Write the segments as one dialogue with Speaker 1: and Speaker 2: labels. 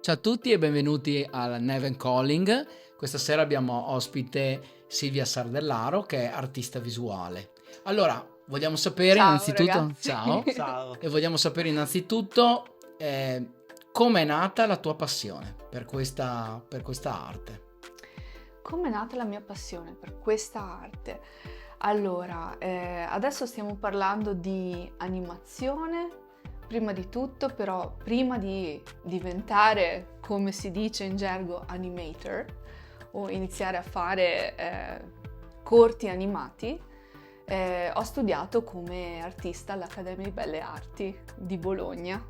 Speaker 1: Ciao a tutti e benvenuti al Neven Calling. Questa sera abbiamo ospite Silvia Sardellaro, che è artista visuale. Allora, vogliamo sapere
Speaker 2: Ciao
Speaker 1: innanzitutto,
Speaker 2: ragazzi.
Speaker 1: ciao,
Speaker 3: Ciao.
Speaker 1: e vogliamo sapere innanzitutto come è nata la tua passione per questa arte.
Speaker 2: Come è nata la mia passione per questa arte? Allora, adesso stiamo parlando di animazione, prima di tutto, però prima di diventare, come si dice in gergo, animator o iniziare a fare corti animati, ho studiato come artista all'Accademia di Belle Arti di Bologna.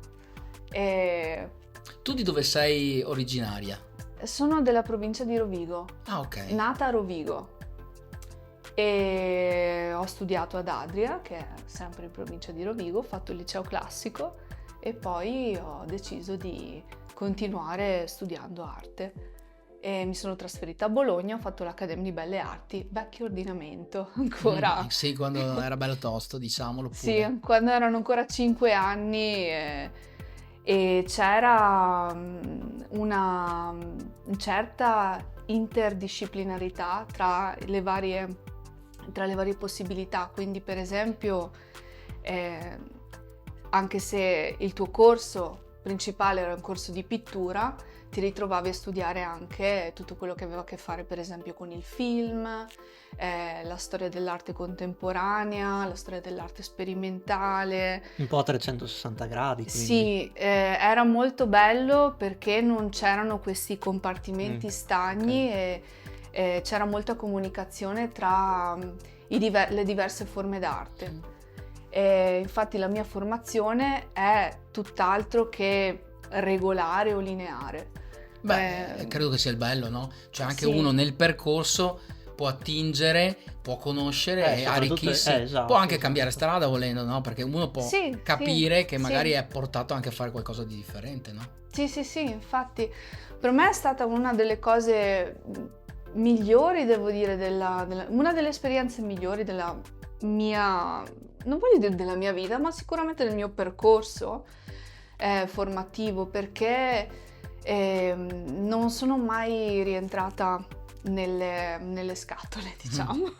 Speaker 1: Tu di dove sei originaria?
Speaker 2: Sono della provincia di Rovigo,
Speaker 1: Ah, ok.
Speaker 2: nata a Rovigo, e ho studiato ad Adria, che è sempre in provincia di Rovigo, ho fatto il liceo classico e poi ho deciso di continuare studiando arte. E mi sono trasferita a Bologna, ho fatto l'Accademia di Belle Arti, vecchio ordinamento ancora.
Speaker 1: Sì, quando era bello tosto, diciamolo pure.
Speaker 2: Sì, quando erano ancora 5 anni e c'era una certa interdisciplinarità tra le varie possibilità. Quindi, per esempio, anche se il tuo corso principale era un corso di pittura, ti ritrovavi a studiare anche tutto quello che aveva a che fare, per esempio, con il film, la storia dell'arte contemporanea, la storia dell'arte sperimentale.
Speaker 3: Un po' a 360 gradi, quindi.
Speaker 2: Sì, era molto bello perché non c'erano questi compartimenti stagni
Speaker 3: ok.
Speaker 2: e c'era molta comunicazione tra le diverse forme d'arte. E infatti la mia formazione è tutt'altro che regolare o lineare.
Speaker 1: Beh, credo che sia il bello, no? Cioè anche
Speaker 2: Sì.
Speaker 1: uno nel percorso può attingere, può conoscere e
Speaker 3: soprattutto-
Speaker 1: arricchissi,
Speaker 3: esatto,
Speaker 1: può anche
Speaker 3: esatto.
Speaker 1: cambiare strada volendo, no? Perché uno può
Speaker 2: Sì,
Speaker 1: capire
Speaker 2: sì,
Speaker 1: che
Speaker 2: sì.
Speaker 1: magari è portato anche a fare qualcosa di differente, no?
Speaker 2: Sì, infatti per me è stata una delle cose migliori, devo dire, una delle esperienze migliori della mia, non voglio dire della mia vita, ma sicuramente del mio percorso formativo, perché non sono mai rientrata nelle scatole, diciamo.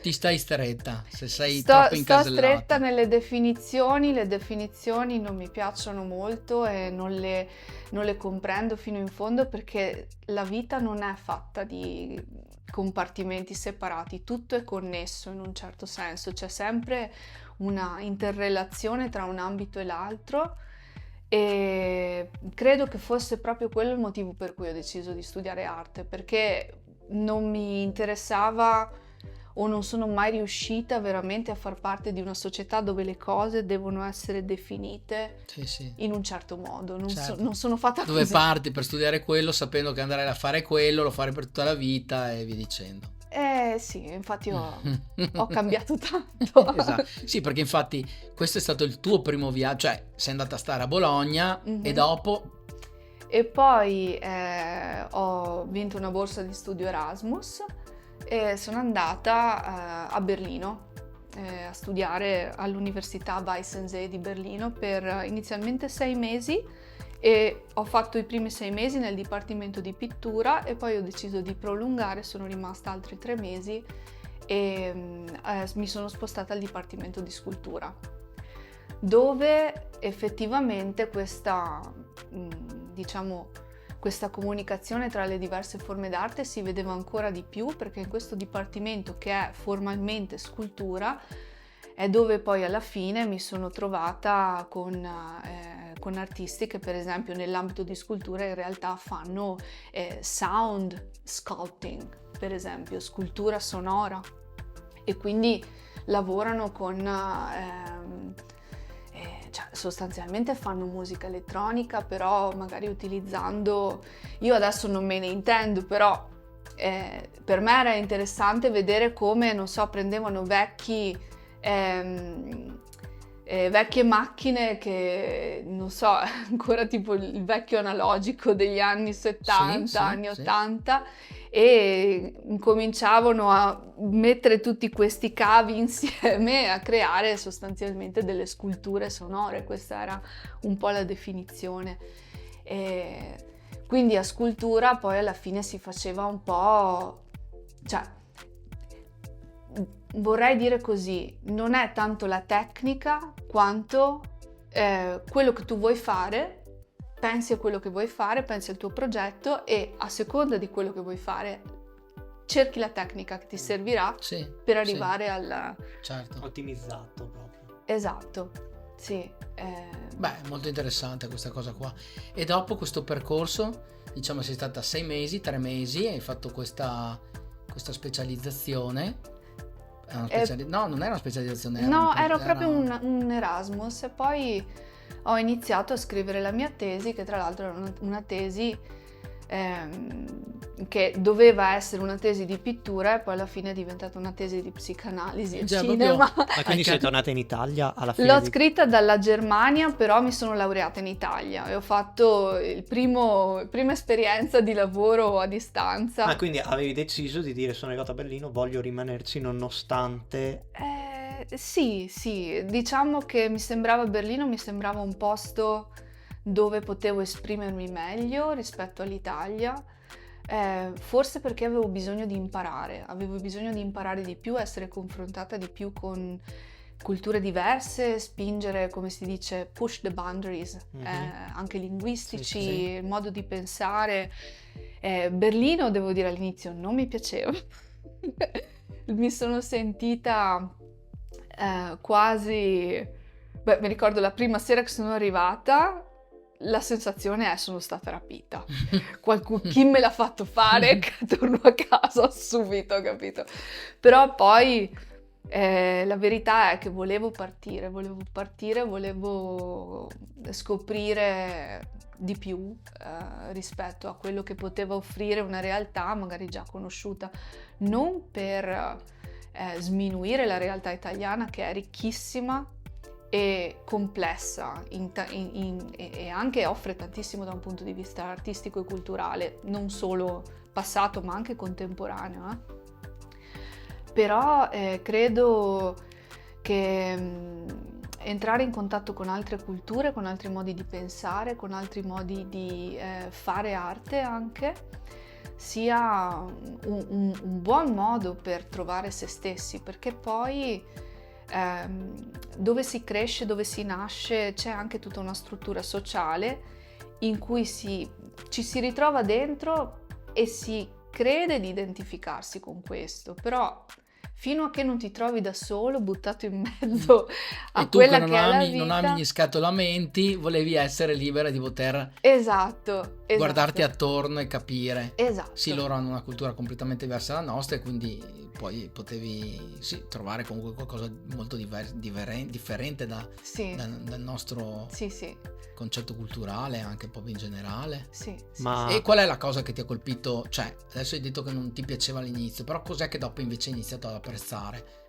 Speaker 1: Ti stai stretta, se sei
Speaker 2: Sto
Speaker 1: troppo incasellata.
Speaker 2: stretta nelle definizioni, le definizioni non mi piacciono molto e non le comprendo fino in fondo, perché la vita non è fatta di compartimenti separati, tutto è connesso in un certo senso, c'è sempre una interrelazione tra un ambito e l'altro, e credo che fosse proprio quello il motivo per cui ho deciso di studiare arte, perché non mi interessava o non sono mai riuscita veramente a far parte di una società dove le cose devono essere definite
Speaker 1: Sì.
Speaker 2: in un certo modo.
Speaker 1: Certo.
Speaker 2: Non sono fatta
Speaker 1: Dove
Speaker 2: così.
Speaker 1: parti per studiare quello sapendo che andrai a fare quello, lo fare per tutta la vita e via dicendo.
Speaker 2: Sì, infatti ho cambiato tanto.
Speaker 1: Esatto. Sì, perché infatti questo è stato il tuo primo viaggio, cioè sei andata a stare a Bologna e dopo...
Speaker 2: E poi ho vinto una borsa di studio Erasmus e sono andata a Berlino a studiare all'Università Weissensee di Berlino per inizialmente 6 mesi, e ho fatto i primi 6 mesi nel dipartimento di pittura e poi ho deciso di prolungare, sono rimasta altri 3 mesi e mi sono spostata al dipartimento di scultura, dove effettivamente questa comunicazione tra le diverse forme d'arte si vedeva ancora di più, perché in questo dipartimento, che è formalmente scultura, è dove poi alla fine mi sono trovata con artisti che, per esempio, nell'ambito di scultura in realtà fanno sound sculpting, per esempio scultura sonora, e quindi lavorano con cioè sostanzialmente fanno musica elettronica, però magari utilizzando, io adesso non me ne intendo, però per me era interessante vedere come, non so, prendevano vecchie macchine che, non so, ancora tipo il vecchio analogico degli anni 70, anni 80, e incominciavano a mettere tutti questi cavi insieme e a creare sostanzialmente delle sculture sonore. Questa era un po' la definizione. Quindi a scultura poi alla fine si faceva un po', cioè vorrei dire così, non è tanto la tecnica quanto quello che tu vuoi fare, pensi a quello che vuoi fare, pensi al tuo progetto e a seconda di quello che vuoi fare cerchi la tecnica che ti servirà
Speaker 1: Sì,
Speaker 2: per arrivare
Speaker 1: certo.
Speaker 3: Ottimizzato proprio.
Speaker 2: Esatto, sì.
Speaker 1: Beh, molto interessante questa cosa qua. E dopo questo percorso, diciamo, sei stata 6 mesi, 3 mesi, hai fatto questa specializzazione. No, non era una specializzazione.
Speaker 2: Era proprio un Erasmus e poi ho iniziato a scrivere la mia tesi, che tra l'altro era una tesi che doveva essere una tesi di pittura e poi alla fine è diventata una tesi di psicanalisi e cinema.
Speaker 3: Ma quindi sei tornata in Italia alla fine?
Speaker 2: L'ho scritta dalla Germania, però mi sono laureata in Italia e ho fatto prima esperienza di lavoro a distanza.
Speaker 3: Ah, quindi avevi deciso di dire sono arrivata a Berlino, voglio rimanerci nonostante...
Speaker 2: Sì, diciamo che Berlino mi sembrava un posto dove potevo esprimermi meglio rispetto all'Italia, forse perché avevo bisogno di imparare di più, essere confrontata di più con culture diverse, spingere, come si dice, push the boundaries, anche linguistici,
Speaker 1: Sì.
Speaker 2: il modo di pensare. Berlino, devo dire, all'inizio non mi piaceva, mi sono sentita quasi... Beh, mi ricordo la prima sera che sono arrivata, la sensazione è sono stata rapita. Chi me l'ha fatto fare che torno a casa subito, capito? Però poi la verità è che volevo scoprire di più rispetto a quello che poteva offrire una realtà magari già conosciuta, non per sminuire la realtà italiana che è ricchissima e complessa e anche offre tantissimo da un punto di vista artistico e culturale, non solo passato ma anche contemporaneo. Però credo che entrare in contatto con altre culture, con altri modi di pensare, con altri modi di fare arte anche, sia un buon modo per trovare se stessi, perché poi dove si cresce, dove si nasce, c'è anche tutta una struttura sociale in cui ci si ritrova dentro e si crede di identificarsi con questo, però fino a che non ti trovi da solo, buttato in mezzo a quella che è la vita.
Speaker 1: Non ami gli scatolamenti, volevi essere libera di poter guardarti attorno e capire.
Speaker 2: Esatto.
Speaker 1: Sì, loro hanno una cultura completamente diversa dalla nostra e quindi poi potevi trovare comunque qualcosa molto differente dal nostro concetto culturale, anche proprio in generale. E qual è la cosa che ti ha colpito? Cioè, adesso hai detto che non ti piaceva all'inizio, però cos'è che dopo invece hai iniziato ad apprezzare?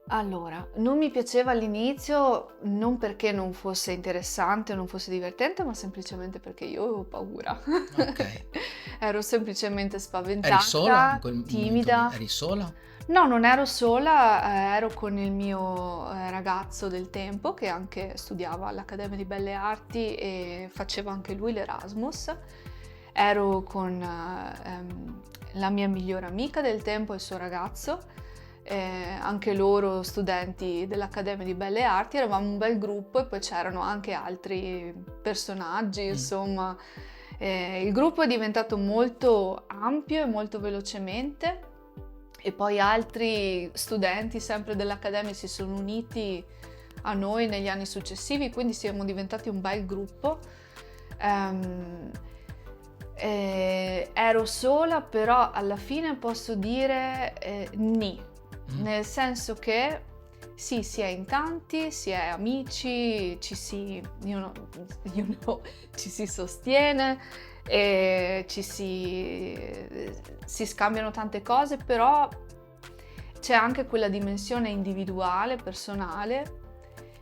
Speaker 2: Allora, non mi piaceva all'inizio non perché non fosse interessante o non fosse divertente, ma semplicemente perché io avevo paura.
Speaker 1: Ok.
Speaker 2: Ero semplicemente spaventata,
Speaker 1: eri sola in quel
Speaker 2: timida.
Speaker 1: Momento? Eri sola?
Speaker 2: No, non ero sola, ero con il mio ragazzo del tempo che anche studiava all'Accademia di Belle Arti e faceva anche lui l'Erasmus. Ero con la mia migliore amica del tempo e il suo ragazzo. Anche loro studenti dell'Accademia di Belle Arti, eravamo un bel gruppo e poi c'erano anche altri personaggi, insomma. Il gruppo è diventato molto ampio e molto velocemente e poi altri studenti sempre dell'Accademia si sono uniti a noi negli anni successivi, quindi siamo diventati un bel gruppo. Ero sola, però alla fine posso dire nel senso che sì, si è in tanti, si è amici, ci si sostiene e ci si scambiano tante cose, però c'è anche quella dimensione individuale, personale,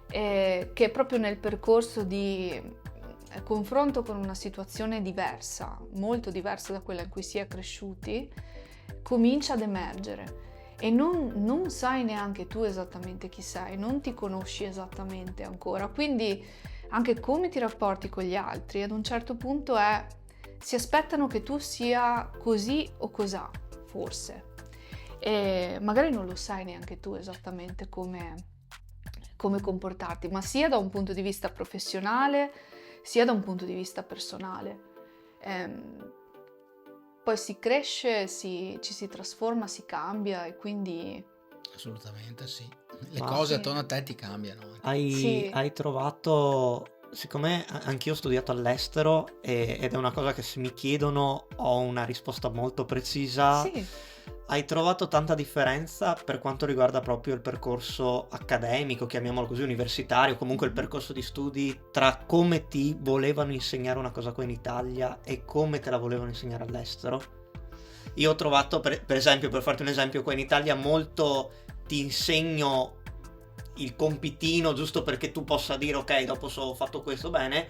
Speaker 2: che proprio nel percorso di confronto con una situazione diversa, molto diversa da quella in cui si è cresciuti, comincia ad emergere. E non sai neanche tu esattamente chi sei, non ti conosci esattamente ancora, quindi anche come ti rapporti con gli altri ad un certo punto è si aspettano che tu sia così o cosà, forse. E magari non lo sai neanche tu esattamente come comportarti, ma sia da un punto di vista professionale, sia da un punto di vista personale. Poi si cresce, ci si trasforma, si cambia e quindi...
Speaker 1: Assolutamente sì. Le cose attorno a te ti cambiano.
Speaker 3: Hai trovato... Siccome anch'io ho studiato all'estero ed è una cosa che se mi chiedono ho una risposta molto precisa.
Speaker 2: Sì.
Speaker 3: Hai trovato tanta differenza per quanto riguarda proprio il percorso accademico, chiamiamolo così, universitario, comunque il percorso di studi, tra come ti volevano insegnare una cosa qua in Italia e come te la volevano insegnare all'estero? Io ho trovato, per esempio, per farti un esempio, qua in Italia molto ti insegno il compitino giusto perché tu possa dire ok, dopo ho fatto questo bene.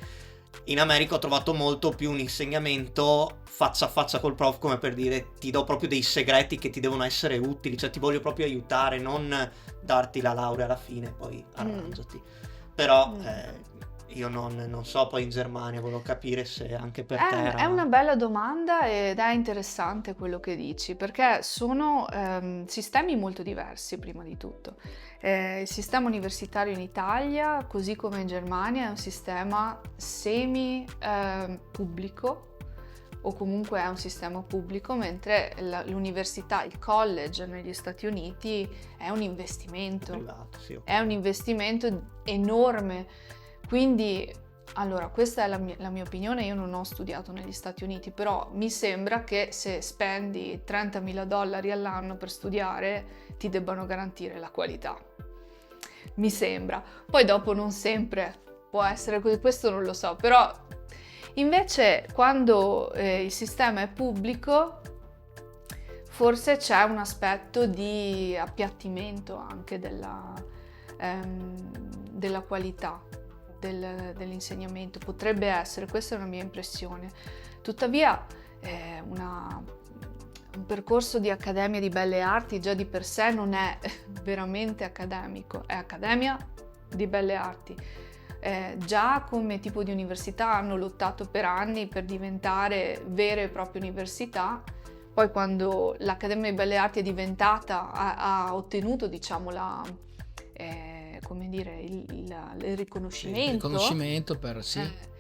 Speaker 3: In America ho trovato molto più un insegnamento faccia a faccia col prof, come per dire ti do proprio dei segreti che ti devono essere utili, cioè ti voglio proprio aiutare, non darti la laurea alla fine, poi arrangiati. Però io non so, poi in Germania volevo capire se anche per te era...
Speaker 2: È una bella domanda ed è interessante quello che dici, perché sono sistemi molto diversi prima di tutto. Il sistema universitario in Italia, così come in Germania, è un sistema semi-pubblico, o comunque è un sistema pubblico, mentre l'università, il college negli Stati Uniti è un investimento.
Speaker 3: Privato, sì, okay.
Speaker 2: È un investimento enorme. Quindi, allora, questa è la mia opinione, io non ho studiato negli Stati Uniti, però mi sembra che se spendi $30.000 all'anno per studiare ti debbano garantire la qualità. Mi sembra. Poi dopo non sempre può essere così, questo non lo so, però invece quando il sistema è pubblico forse c'è un aspetto di appiattimento anche della qualità dell'insegnamento, potrebbe essere, questa è una mia impressione. Tuttavia un percorso di Accademia di Belle Arti già di per sé non è veramente accademico, è Accademia di Belle Arti. Già come tipo di università hanno lottato per anni per diventare vere e proprie università, poi quando l'Accademia di Belle Arti è diventata, ha ottenuto diciamo come dire, il riconoscimento.
Speaker 1: Il riconoscimento per sì.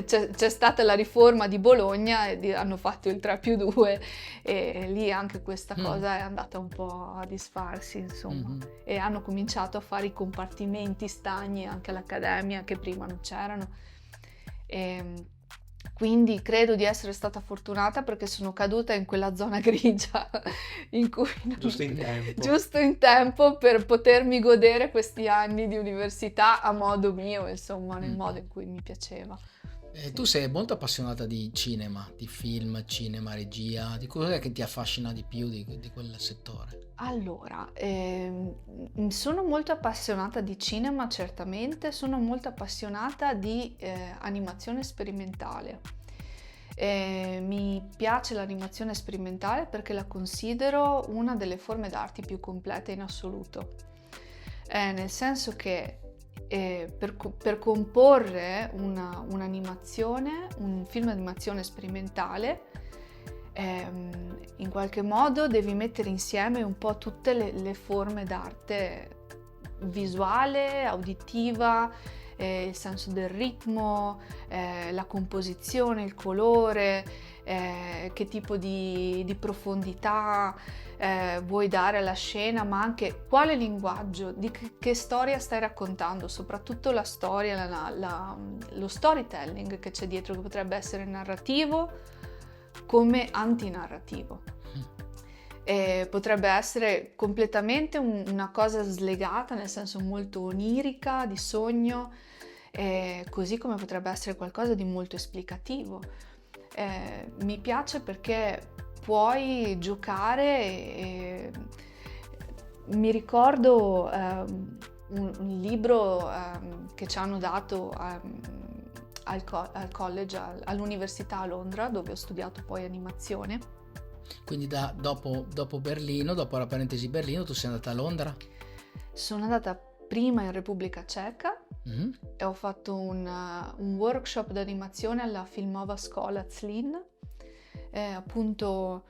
Speaker 2: C'è stata la riforma di Bologna e hanno fatto il 3+2 e lì anche questa cosa è andata un po' a disfarsi, insomma, e hanno cominciato a fare i compartimenti stagni anche all'Accademia che prima non c'erano. Quindi credo di essere stata fortunata perché sono caduta in quella zona grigia in cui giusto in tempo per potermi godere questi anni di università a modo mio, insomma, nel modo in cui mi piaceva.
Speaker 1: Tu sei molto appassionata di cinema, di film, cinema, regia, di cosa è che ti affascina di più di quel settore?
Speaker 2: Allora, sono molto appassionata di cinema, certamente, sono molto appassionata di animazione sperimentale. Mi piace l'animazione sperimentale perché la considero una delle forme d'arte più complete in assoluto, nel senso che per comporre un'animazione, un film d'animazione sperimentale, in qualche modo devi mettere insieme un po' tutte le forme d'arte visuale, auditiva, il senso del ritmo, la composizione, il colore, che tipo di profondità vuoi dare alla scena, ma anche quale linguaggio, di che storia stai raccontando, soprattutto la storia, lo storytelling che c'è dietro, che potrebbe essere narrativo come antinarrativo. Potrebbe essere completamente una cosa slegata, nel senso molto onirica, di sogno, così come potrebbe essere qualcosa di molto esplicativo. Mi piace perché puoi giocare mi ricordo un libro che ci hanno dato al college, all'università a Londra, dove ho studiato poi animazione.
Speaker 1: Quindi dopo Berlino, dopo la parentesi Berlino, tu sei andata a Londra?
Speaker 2: Sono andata prima in Repubblica Ceca e ho fatto un workshop di animazione alla Filmova Scola Zlin, appunto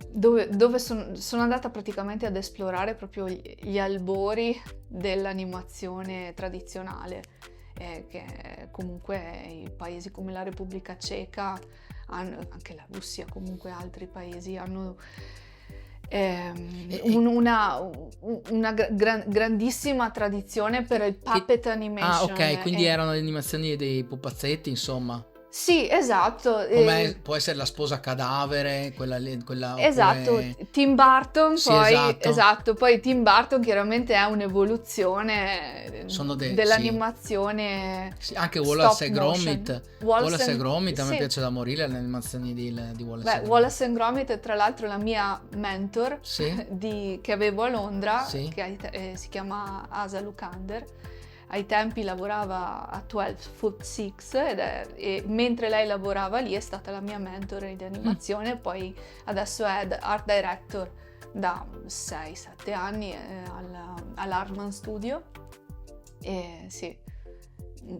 Speaker 2: dove sono andata praticamente ad esplorare proprio gli albori dell'animazione tradizionale, che comunque i paesi come la Repubblica Ceca, anche la Russia, comunque altri paesi hanno una grandissima tradizione per il puppet animation.
Speaker 1: Ah, ok, quindi erano le animazioni dei pupazzetti, insomma.
Speaker 2: Sì, esatto.
Speaker 1: Come può essere La sposa cadavere, quella
Speaker 2: esatto,
Speaker 1: oppure...
Speaker 2: Tim Burton,
Speaker 1: sì,
Speaker 2: poi
Speaker 1: esatto.
Speaker 2: Poi Tim Burton chiaramente è un'evoluzione dell'animazione.
Speaker 1: Sì, anche Wallace e
Speaker 2: Gromit.
Speaker 1: Wallace e Gromit, a me
Speaker 2: sì.
Speaker 1: piace da morire le animazioni di Wallace e Gromit.
Speaker 2: Wallace e Gromit è tra l'altro la mia mentor,
Speaker 1: sì.
Speaker 2: che avevo a Londra,
Speaker 1: sì.
Speaker 2: che si chiama Asa Lukander. Ai tempi lavorava a 12 Foot 6 e mentre lei lavorava lì è stata la mia mentore di animazione, poi adesso è art director da 6-7 anni all'Artman Studio, e sì,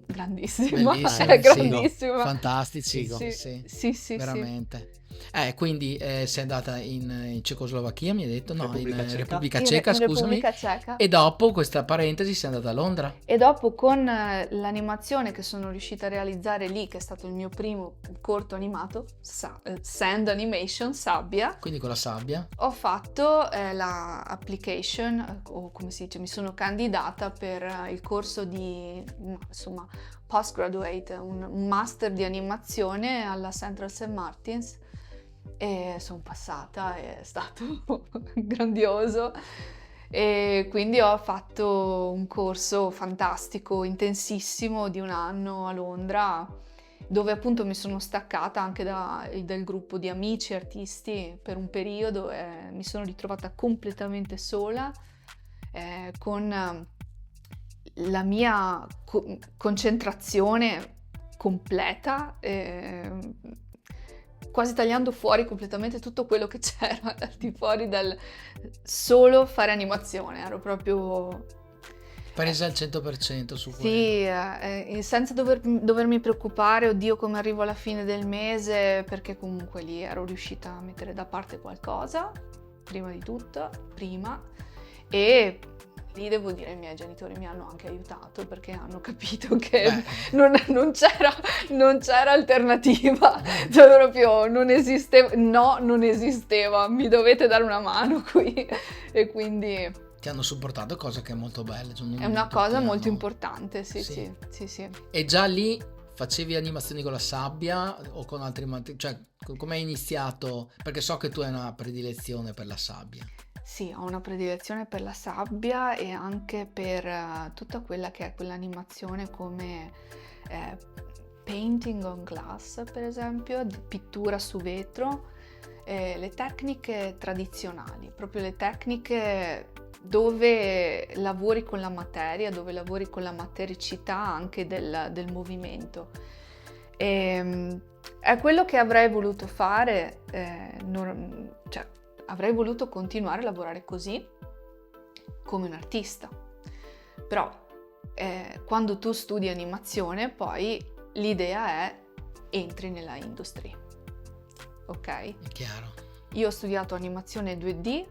Speaker 2: grandissima, grandissima.
Speaker 1: Fantastici,
Speaker 2: sì,
Speaker 1: veramente. Quindi sei andata in Cecoslovacchia, mi hai detto? No, in Repubblica
Speaker 2: Ceca,
Speaker 1: scusami.
Speaker 2: Repubblica Ceca.
Speaker 1: E dopo questa parentesi sei andata a Londra.
Speaker 2: E dopo con l'animazione che sono riuscita a realizzare lì, che è stato il mio primo corto animato, Sand Animation, Sabbia.
Speaker 1: Quindi con la sabbia.
Speaker 2: Ho fatto la application, o come si dice, mi sono candidata per il corso di, insomma, postgraduate, un master di animazione alla Central St. Martins, e sono passata, è stato grandioso, e quindi ho fatto un corso fantastico, intensissimo, di un anno a Londra, dove appunto mi sono staccata anche dal gruppo di amici artisti per un periodo, e mi sono ritrovata completamente sola, con la mia concentrazione completa, quasi tagliando fuori completamente tutto quello che c'era al di fuori dal solo fare animazione. Ero proprio
Speaker 1: presa al 100% su quello.
Speaker 2: Sì, senza dovermi preoccupare, oddio come arrivo alla fine del mese, perché comunque lì ero riuscita a mettere da parte qualcosa, prima di tutto, e lì devo dire i miei genitori mi hanno anche aiutato, perché hanno capito che non c'era alternativa, cioè proprio non esisteva, mi dovete dare una mano qui, e quindi
Speaker 1: ti hanno supportato, cosa che è molto bella.
Speaker 2: È una cosa molto importante, sì.
Speaker 1: E già lì facevi animazioni con la sabbia o con altri materiali? Cioè, come hai iniziato? Perché so che tu hai una predilezione per la sabbia.
Speaker 2: Sì, ho una predilezione per la sabbia e anche per tutta quella che è quell'animazione come painting on glass, per esempio, pittura su vetro, le tecniche tradizionali, proprio le tecniche dove lavori con la materia, dove lavori con la matericità anche del movimento. È quello che avrei voluto fare, avrei voluto continuare a lavorare così come un artista, però quando tu studi animazione poi l'idea è entri nella industria, ok?
Speaker 1: È chiaro.
Speaker 2: Io ho studiato animazione 2D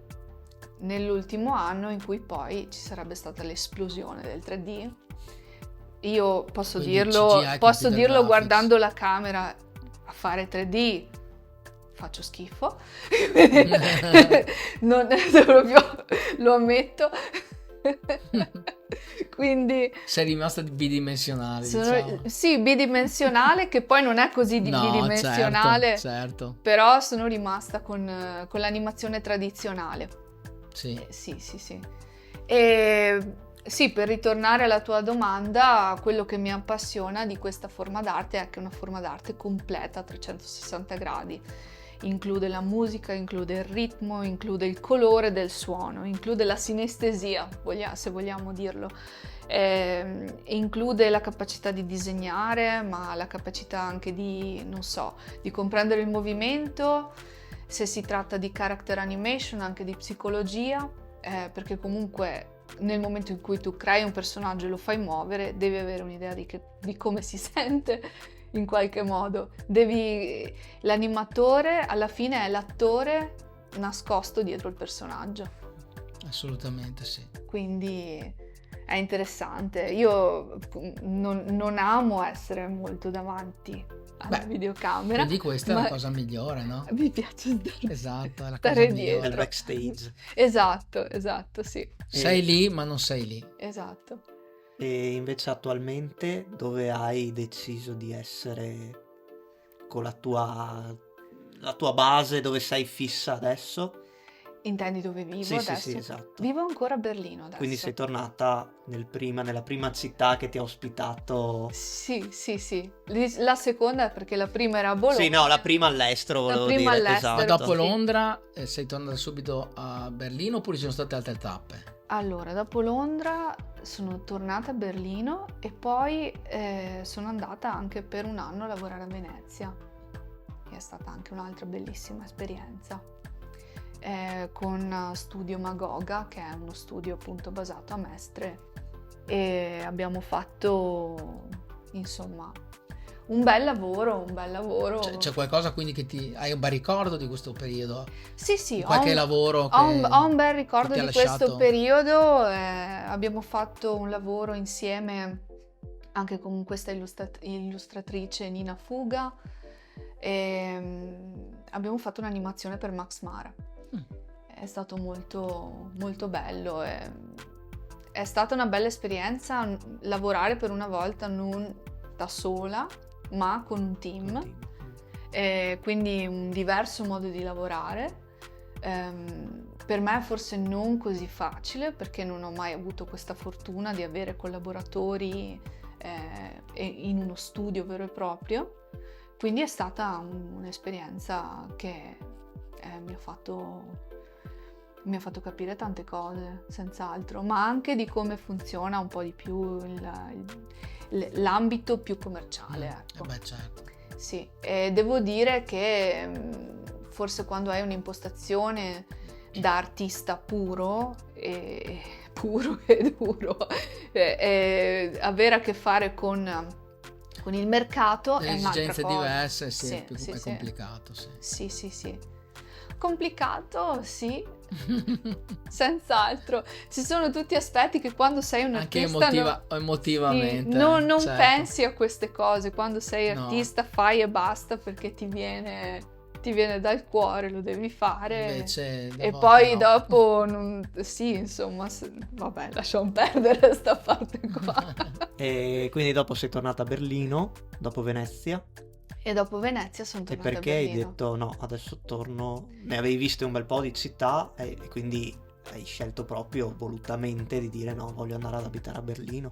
Speaker 2: nell'ultimo anno in cui poi ci sarebbe stata l'esplosione del 3D. Io posso dirlo guardando la camera, a fare 3D faccio schifo, proprio lo ammetto. Quindi
Speaker 1: sei rimasta bidimensionale, diciamo.
Speaker 2: Sì, bidimensionale, che poi non è così bidimensionale,
Speaker 1: certo.
Speaker 2: Però sono rimasta con l'animazione tradizionale.
Speaker 1: Sì.
Speaker 2: Sì. E sì, per ritornare alla tua domanda, quello che mi appassiona di questa forma d'arte è che è una forma d'arte completa a 360 gradi. Include la musica, include il ritmo, include il colore del suono, include la sinestesia, se vogliamo dirlo, include la capacità di disegnare, ma la capacità anche di comprendere il movimento, se si tratta di character animation, anche di psicologia, perché comunque nel momento in cui tu crei un personaggio e lo fai muovere, devi avere un'idea di come si sente in qualche modo. L'animatore alla fine è l'attore nascosto dietro il personaggio.
Speaker 1: Assolutamente sì.
Speaker 2: Quindi è interessante. Io non amo essere molto davanti alla videocamera.
Speaker 1: Quindi questa è la cosa migliore, no?
Speaker 2: Mi piace
Speaker 1: esatto, è la
Speaker 2: stare
Speaker 1: cosa
Speaker 2: dietro.
Speaker 3: Nel backstage.
Speaker 2: Esatto, sì.
Speaker 1: Sei lì, ma non sei lì.
Speaker 2: Esatto.
Speaker 3: E invece attualmente dove hai deciso di essere con la tua base, dove sei fissa adesso?
Speaker 2: Intendi dove vivo
Speaker 3: Sì,
Speaker 2: adesso?
Speaker 3: sì, esatto.
Speaker 2: Vivo ancora a Berlino adesso.
Speaker 3: Quindi sei tornata nella prima città che ti ha ospitato?
Speaker 2: Sì. La seconda è perché la prima era a Bologna.
Speaker 3: Sì, no, la prima all'estero, volevo dire.
Speaker 2: All'estero.
Speaker 3: Esatto.
Speaker 1: Ma dopo Londra sei tornata subito a Berlino oppure ci sono state altre tappe?
Speaker 2: Allora, dopo Londra sono tornata a Berlino e poi sono andata anche per un anno a lavorare a Venezia, che è stata anche un'altra bellissima esperienza. Con Studio Magoga, che è uno studio appunto basato a Mestre, e abbiamo fatto insomma un bel lavoro.
Speaker 1: C'è qualcosa quindi che hai un bel ricordo di questo periodo?
Speaker 2: Sì,
Speaker 1: qualche lavoro che
Speaker 2: ho un bel ricordo di
Speaker 1: lasciato...
Speaker 2: questo periodo. Abbiamo fatto un lavoro insieme anche con questa illustratrice Nina Fuga, e abbiamo fatto un'animazione per Max Mara. È stato molto, molto bello. È stata una bella esperienza lavorare per una volta non da sola, ma con un team. Quindi un diverso modo di lavorare. Per me forse non così facile, perché non ho mai avuto questa fortuna di avere collaboratori in uno studio vero e proprio. Quindi è stata un'esperienza che mi ha fatto capire tante cose, senz'altro, ma anche di come funziona un po' di più l'ambito più commerciale. Ecco.
Speaker 1: Certo.
Speaker 2: Sì, e devo dire che forse quando hai un'impostazione da artista puro e duro, avere a che fare con il mercato è un'altra cosa.
Speaker 1: Le esigenze diverse,
Speaker 2: sì,
Speaker 1: è complicato.
Speaker 2: Sì. Complicato, sì, senz'altro. Ci sono tutti aspetti che quando sei un artista
Speaker 1: anche emotivamente
Speaker 2: non
Speaker 1: certo.
Speaker 2: pensi a queste cose. Quando sei artista fai e basta, perché ti viene dal cuore, lo devi fare.
Speaker 1: Invece,
Speaker 2: e poi dopo sì, insomma, vabbè, lasciamo perdere sta parte qua.
Speaker 3: E quindi dopo sei tornata a Berlino, dopo Venezia.
Speaker 2: E dopo Venezia sono tornata a Berlino.
Speaker 3: E perché hai detto no, adesso torno? Ne avevi viste un bel po' di città e quindi hai scelto proprio volutamente di dire no, voglio andare ad abitare a Berlino?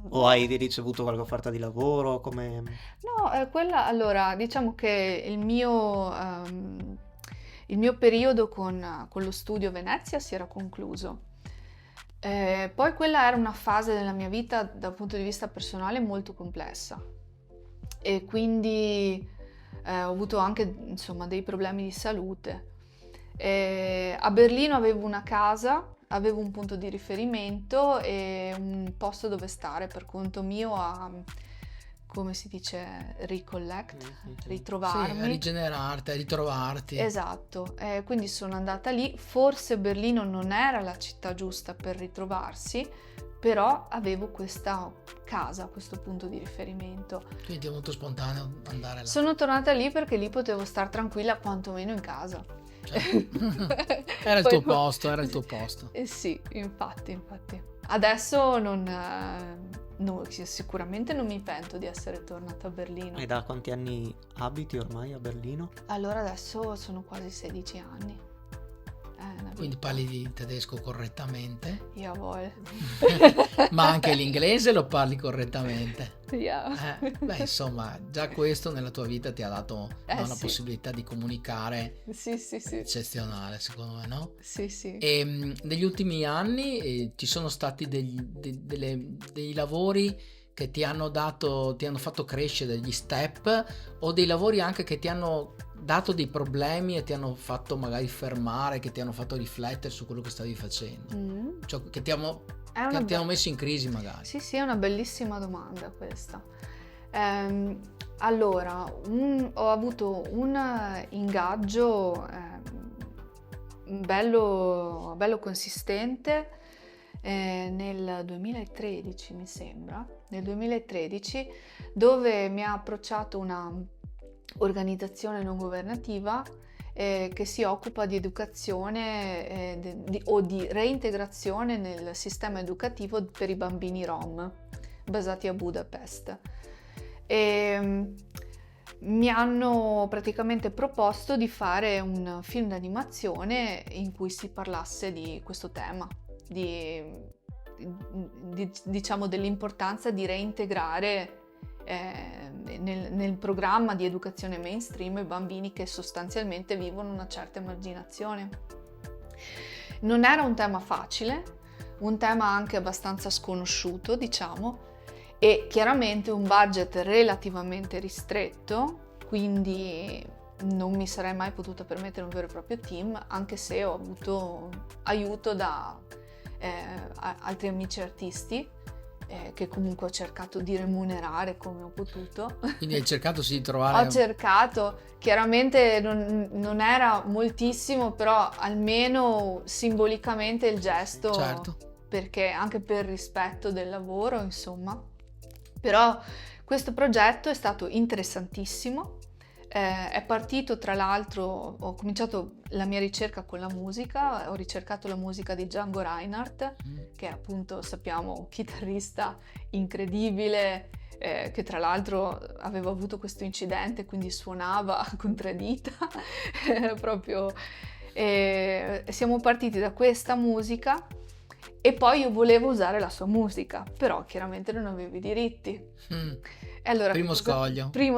Speaker 3: O hai ricevuto qualche offerta di lavoro? Come...
Speaker 2: No, allora, diciamo che il mio periodo con lo studio Venezia si era concluso. Poi quella era una fase della mia vita dal punto di vista personale molto complessa. E quindi ho avuto anche insomma dei problemi di salute. A Berlino avevo una casa, avevo un punto di riferimento e un posto dove stare per conto mio a, come si dice, ritrovarmi.
Speaker 1: Sì, a rigenerarti, a ritrovarti.
Speaker 2: Esatto, quindi sono andata lì. Forse Berlino non era la città giusta per ritrovarsi, però avevo questa casa, questo punto di riferimento.
Speaker 1: Quindi è molto spontaneo andare là.
Speaker 2: Sono tornata lì perché lì potevo stare tranquilla quantomeno in casa.
Speaker 1: Era il tuo posto, era il tuo posto.
Speaker 2: Sì, infatti. Adesso sicuramente non mi pento di essere tornata a Berlino.
Speaker 3: E da quanti anni abiti ormai a Berlino?
Speaker 2: Allora adesso sono quasi 16 anni.
Speaker 1: Quindi parli di tedesco correttamente?
Speaker 2: Jawohl.
Speaker 1: Ma anche l'inglese lo parli correttamente?
Speaker 2: Yeah.
Speaker 1: Insomma, già questo nella tua vita ti ha dato una possibilità di comunicare eccezionale, secondo me, no?
Speaker 2: Sì.
Speaker 1: E negli ultimi anni ci sono stati dei lavori che ti hanno fatto crescere, degli step, o dei lavori anche che ti hanno dato dei problemi e ti hanno fatto magari fermare, che ti hanno fatto riflettere su quello che stavi facendo, cioè che ti hanno messo in crisi magari?
Speaker 2: Sì, è una bellissima domanda questa. Allora, ho avuto un ingaggio bello consistente nel 2013, mi sembra, dove mi ha approcciato una organizzazione non governativa che si occupa di educazione o di reintegrazione nel sistema educativo per i bambini Rom, basati a Budapest. E mi hanno praticamente proposto di fare un film d'animazione in cui si parlasse di questo tema, diciamo dell'importanza di reintegrare nel programma di educazione mainstream i bambini che sostanzialmente vivono una certa emarginazione. Non era un tema facile, un tema anche abbastanza sconosciuto, diciamo, e chiaramente un budget relativamente ristretto, quindi non mi sarei mai potuta permettere un vero e proprio team, anche se ho avuto aiuto da altri amici artisti che comunque ho cercato di remunerare come ho potuto.
Speaker 1: Quindi hai cercato di trovare...
Speaker 2: Ho cercato, chiaramente non era moltissimo, però almeno simbolicamente il gesto,
Speaker 1: certo,
Speaker 2: perché anche per rispetto del lavoro, insomma. Però questo progetto è stato interessantissimo. È partito, tra l'altro, ho cominciato la mia ricerca con la musica, ho ricercato la musica di Django Reinhardt, che è appunto, sappiamo, un chitarrista incredibile, che tra l'altro aveva avuto questo incidente, quindi suonava con 3 dita, proprio. Siamo partiti da questa musica e poi io volevo usare la sua musica, però chiaramente non avevo i diritti. E allora, primo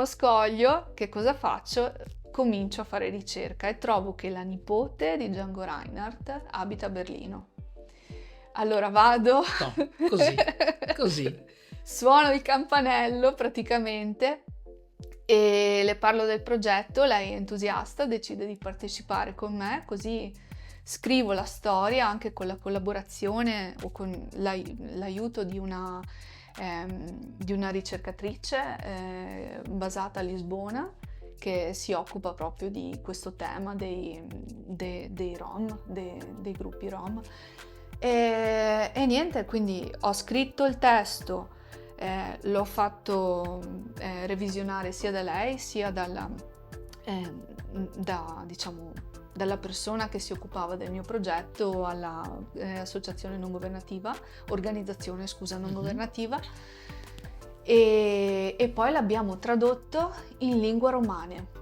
Speaker 2: scoglio, che cosa faccio? Comincio a fare ricerca e trovo che la nipote di Django Reinhardt abita a Berlino. Allora vado...
Speaker 1: No, così.
Speaker 2: Suono il campanello praticamente e le parlo del progetto, lei è entusiasta, decide di partecipare con me, così scrivo la storia anche con la collaborazione o con l'aiuto di una ricercatrice basata a Lisbona, che si occupa proprio di questo tema dei Rom, dei gruppi Rom. E niente, quindi ho scritto il testo, l'ho fatto revisionare sia da lei sia dalla persona che si occupava del mio progetto all'associazione non governativa, organizzazione non governativa, e poi l'abbiamo tradotto in lingua romane.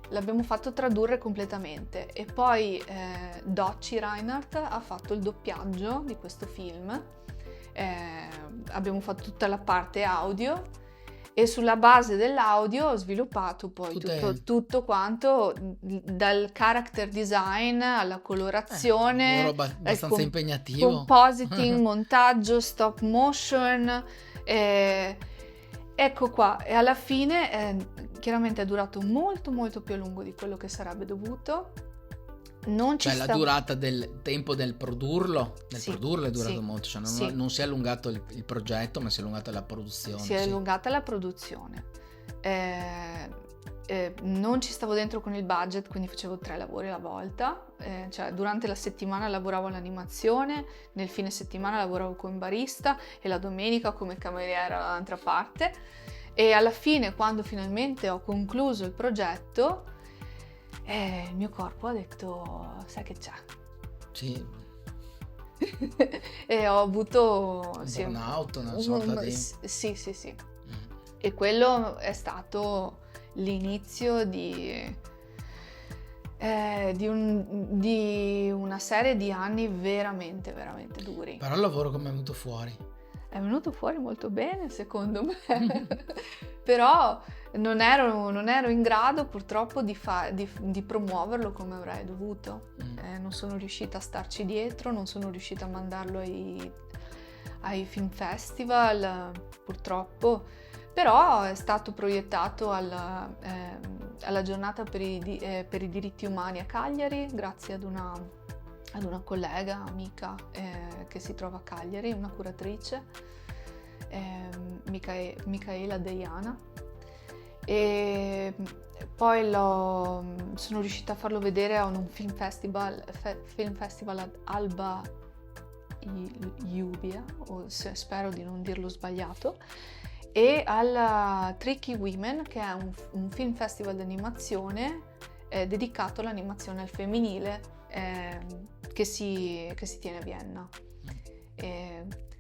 Speaker 2: L'abbiamo fatto tradurre completamente e poi Docci Reinhardt ha fatto il doppiaggio di questo film. Abbiamo fatto tutta la parte audio e sulla base dell'audio ho sviluppato poi tutto quanto, dal character design alla colorazione,
Speaker 1: abbastanza impegnativo,
Speaker 2: compositing, montaggio, stop motion, ecco qua. E alla fine chiaramente è durato molto molto più a lungo di quello che sarebbe dovuto.
Speaker 1: La durata del tempo del produrlo, produrlo è durato molto, cioè non si è allungato il progetto, ma si è allungata la produzione.
Speaker 2: Si è allungata la produzione. Non ci stavo dentro con il budget, quindi facevo 3 lavori alla volta, cioè durante la settimana lavoravo all'animazione, nel fine settimana lavoravo come barista e la domenica come cameriera dall'altra parte, e alla fine, quando finalmente ho concluso il progetto, il mio corpo ha detto: sai che c'è?
Speaker 1: Sì.
Speaker 2: E ho avuto
Speaker 1: un burnout, una sorta di...
Speaker 2: Sì. E quello è stato l'inizio di una serie di anni veramente, veramente duri.
Speaker 1: Però il lavoro come è venuto fuori?
Speaker 2: È venuto fuori molto bene, secondo me. Però non ero in grado purtroppo di promuoverlo come avrei dovuto. Non sono riuscita a starci dietro, non sono riuscita a mandarlo ai film festival, purtroppo, però è stato proiettato alla giornata per i diritti umani a Cagliari, grazie ad una collega, amica che si trova a Cagliari, una curatrice, Micaela Deiana. E poi sono riuscita a farlo vedere a un film festival ad Alba Iubia, spero di non dirlo sbagliato, e al Tricky Women, che è un film festival di animazione dedicato all'animazione al femminile che si tiene a Vienna.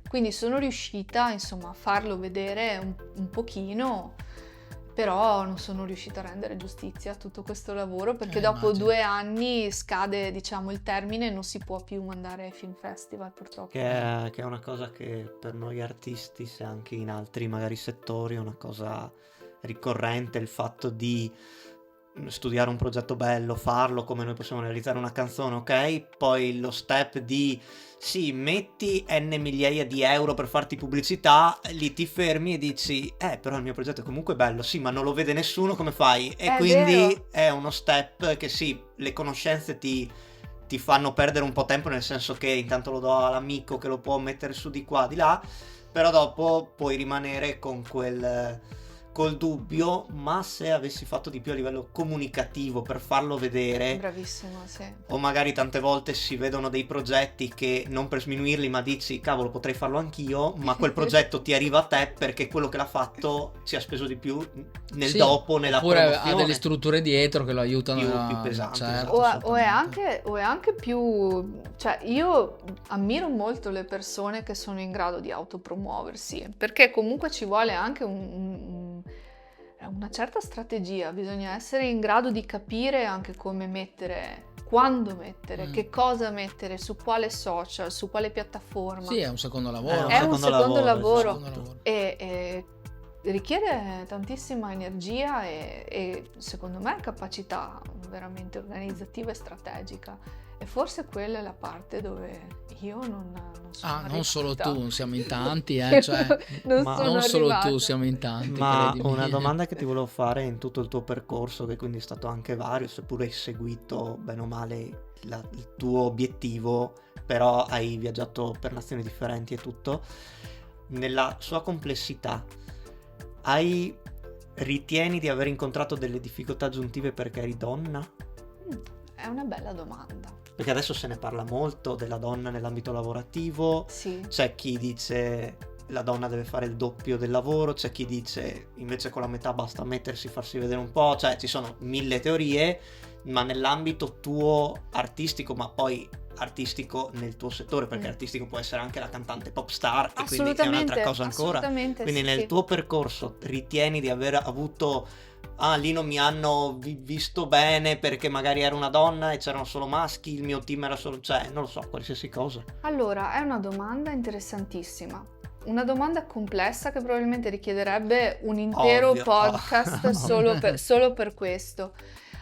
Speaker 2: Quindi sono riuscita, insomma, a farlo vedere un pochino, però non sono riuscita a rendere giustizia a tutto questo lavoro, perché dopo
Speaker 1: immagino.
Speaker 2: 2 anni scade, diciamo, il termine e non si può più mandare ai film festival, purtroppo.
Speaker 3: Che è una cosa che per noi artisti, se anche in altri magari settori, è una cosa ricorrente, il fatto di studiare un progetto bello, farlo come noi possiamo realizzare una canzone, ok? Poi lo step di sì, metti n migliaia di euro per farti pubblicità, lì ti fermi e dici però il mio progetto è comunque bello, sì, ma non lo vede nessuno, come fai? E quindi
Speaker 2: vero.
Speaker 3: è uno step che sì, le conoscenze ti fanno perdere un po' tempo, nel senso che intanto lo do all'amico che lo può mettere su di qua, di là, però dopo puoi rimanere con col dubbio, ma se avessi fatto di più a livello comunicativo per farlo vedere.
Speaker 2: Bravissimo, sì.
Speaker 3: O magari tante volte si vedono dei progetti che, non per sminuirli, ma dici cavolo, potrei farlo anch'io, ma quel progetto ti arriva a te perché quello che l'ha fatto ci ha speso di più nel dopo, nella promozione.
Speaker 1: Oppure ha delle strutture dietro che lo aiutano
Speaker 3: più pesanti,
Speaker 1: certo,
Speaker 2: o è anche più, cioè io ammiro molto le persone che sono in grado di autopromuoversi, perché comunque ci vuole anche una certa strategia, bisogna essere in grado di capire anche come mettere, quando mettere, che cosa mettere, su quale social, su quale piattaforma.
Speaker 1: Sì, è un secondo lavoro.
Speaker 2: È un secondo lavoro.
Speaker 3: Esatto.
Speaker 2: E richiede tantissima energia e secondo me capacità veramente organizzativa e strategica. E forse quella è la parte dove io non sono arrivata.
Speaker 1: Non solo tu, siamo in tanti, cioè,
Speaker 2: non
Speaker 1: solo
Speaker 2: arrivata.
Speaker 1: tu, siamo in tanti.
Speaker 3: Ma
Speaker 1: credimi.
Speaker 3: una domanda che ti volevo fare in tutto il tuo percorso, che quindi è stato anche vario, seppure hai seguito bene o male il tuo obiettivo, però hai viaggiato per nazioni differenti e tutto, nella sua complessità, ritieni di aver incontrato delle difficoltà aggiuntive perché eri donna?
Speaker 2: È una bella domanda.
Speaker 3: Perché adesso se ne parla molto della donna nell'ambito lavorativo,
Speaker 2: Sì.
Speaker 3: C'è chi dice la donna deve fare il doppio del lavoro, c'è chi dice invece con la metà basta mettersi, farsi vedere un po', cioè ci sono 1000 teorie, ma nell'ambito tuo artistico, ma poi artistico nel tuo settore, perché artistico può essere anche la cantante pop star e quindi è un'altra cosa ancora. Quindi nel tuo percorso ritieni di aver avuto lì non mi hanno visto bene perché magari ero una donna e c'erano solo maschi, il mio team era solo, cioè non lo so, qualsiasi cosa.
Speaker 2: Allora, è una domanda interessantissima. Una domanda complessa che probabilmente richiederebbe un intero podcast solo per questo.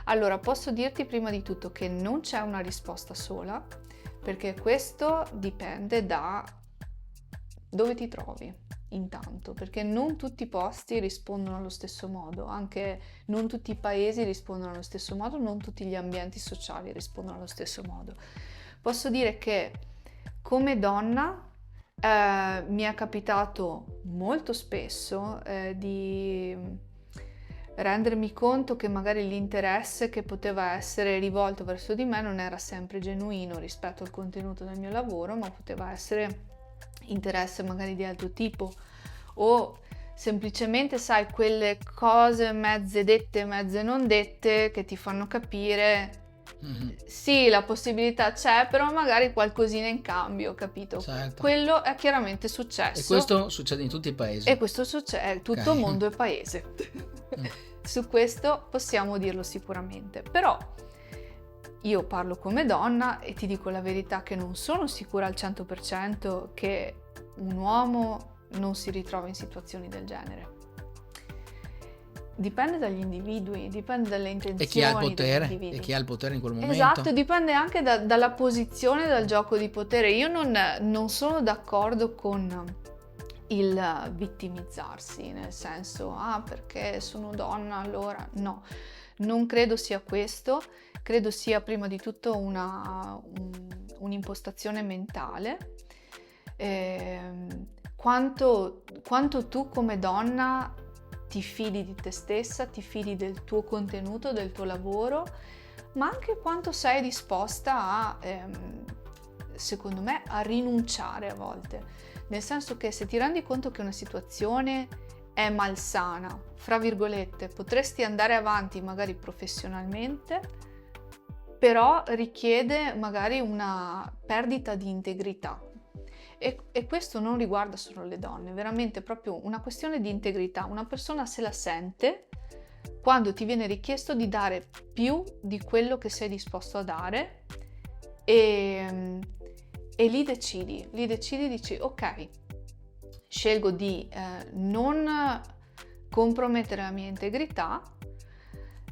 Speaker 2: Allora, posso dirti prima di tutto che non c'è una risposta sola, perché questo dipende da dove ti trovi intanto, perché non tutti i posti rispondono allo stesso modo, anche non tutti i paesi rispondono allo stesso modo, non tutti gli ambienti sociali rispondono allo stesso modo. Posso dire che come donna mi è capitato molto spesso di rendermi conto che magari l'interesse che poteva essere rivolto verso di me non era sempre genuino rispetto al contenuto del mio lavoro, ma poteva essere interesse magari di altro tipo, o semplicemente, sai, quelle cose mezze dette, mezze non dette che ti fanno capire sì, la possibilità c'è, però magari qualcosina in cambio, capito?
Speaker 1: Certo.
Speaker 2: Quello è chiaramente successo.
Speaker 1: E questo succede in tutti i paesi.
Speaker 2: E questo succede, tutto mondo è paese. Su questo possiamo dirlo sicuramente. Però io parlo come donna e ti dico la verità che non sono sicura al 100% che un uomo non si ritrova in situazioni del genere. Dipende dagli individui, dipende dalle intenzioni.
Speaker 1: E chi ha il potere? E chi ha il potere in quel momento?
Speaker 2: Esatto, dipende anche dalla posizione, dal gioco di potere. Io non sono d'accordo con il vittimizzarsi, nel senso, perché sono donna, allora no. Non credo sia questo, credo sia prima di tutto un'impostazione mentale. Quanto tu come donna ti fidi di te stessa, ti fidi del tuo contenuto, del tuo lavoro, ma anche quanto sei disposta secondo me, a rinunciare a volte. Nel senso che se ti rendi conto che una situazione è malsana, fra virgolette, potresti andare avanti magari professionalmente, però richiede magari una perdita di integrità. E questo non riguarda solo le donne, è veramente proprio una questione di integrità. Una persona se la sente quando ti viene richiesto di dare più di quello che sei disposto a dare e lì decidi, dici ok, scelgo di non compromettere la mia integrità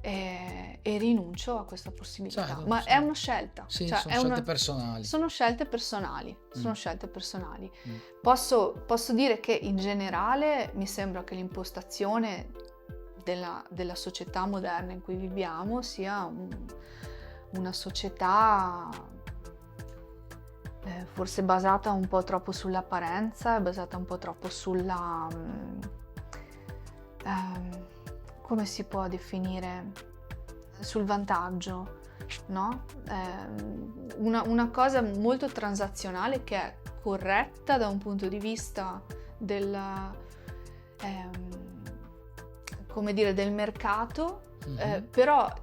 Speaker 2: e rinuncio a questa possibilità.
Speaker 1: Certo,
Speaker 2: ma
Speaker 1: sì.
Speaker 2: È una scelta.
Speaker 1: Sì, cioè, sono scelte personali.
Speaker 2: Sono scelte personali. Posso dire che in generale mi sembra che l'impostazione della società moderna in cui viviamo sia una società forse basata un po' troppo sull'apparenza, basata un po' troppo sulla... come si può definire? Sul vantaggio, no? Una cosa molto transazionale che è corretta da un punto di vista del mercato, però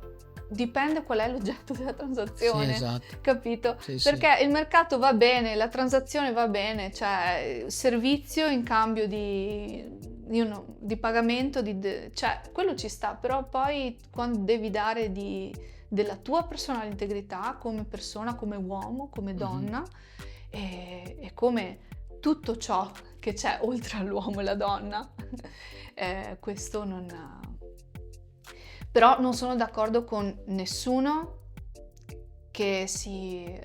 Speaker 2: dipende qual è l'oggetto della transazione,
Speaker 1: sì, esatto.
Speaker 2: Capito?
Speaker 1: Sì,
Speaker 2: perché
Speaker 1: sì.
Speaker 2: Il mercato va bene, la transazione va bene, cioè servizio in cambio di pagamento, cioè quello ci sta, però poi quando devi dare della tua personale integrità come persona, come uomo, come donna e come tutto ciò che c'è oltre all'uomo e la donna, questo non... Però non sono d'accordo con nessuno che si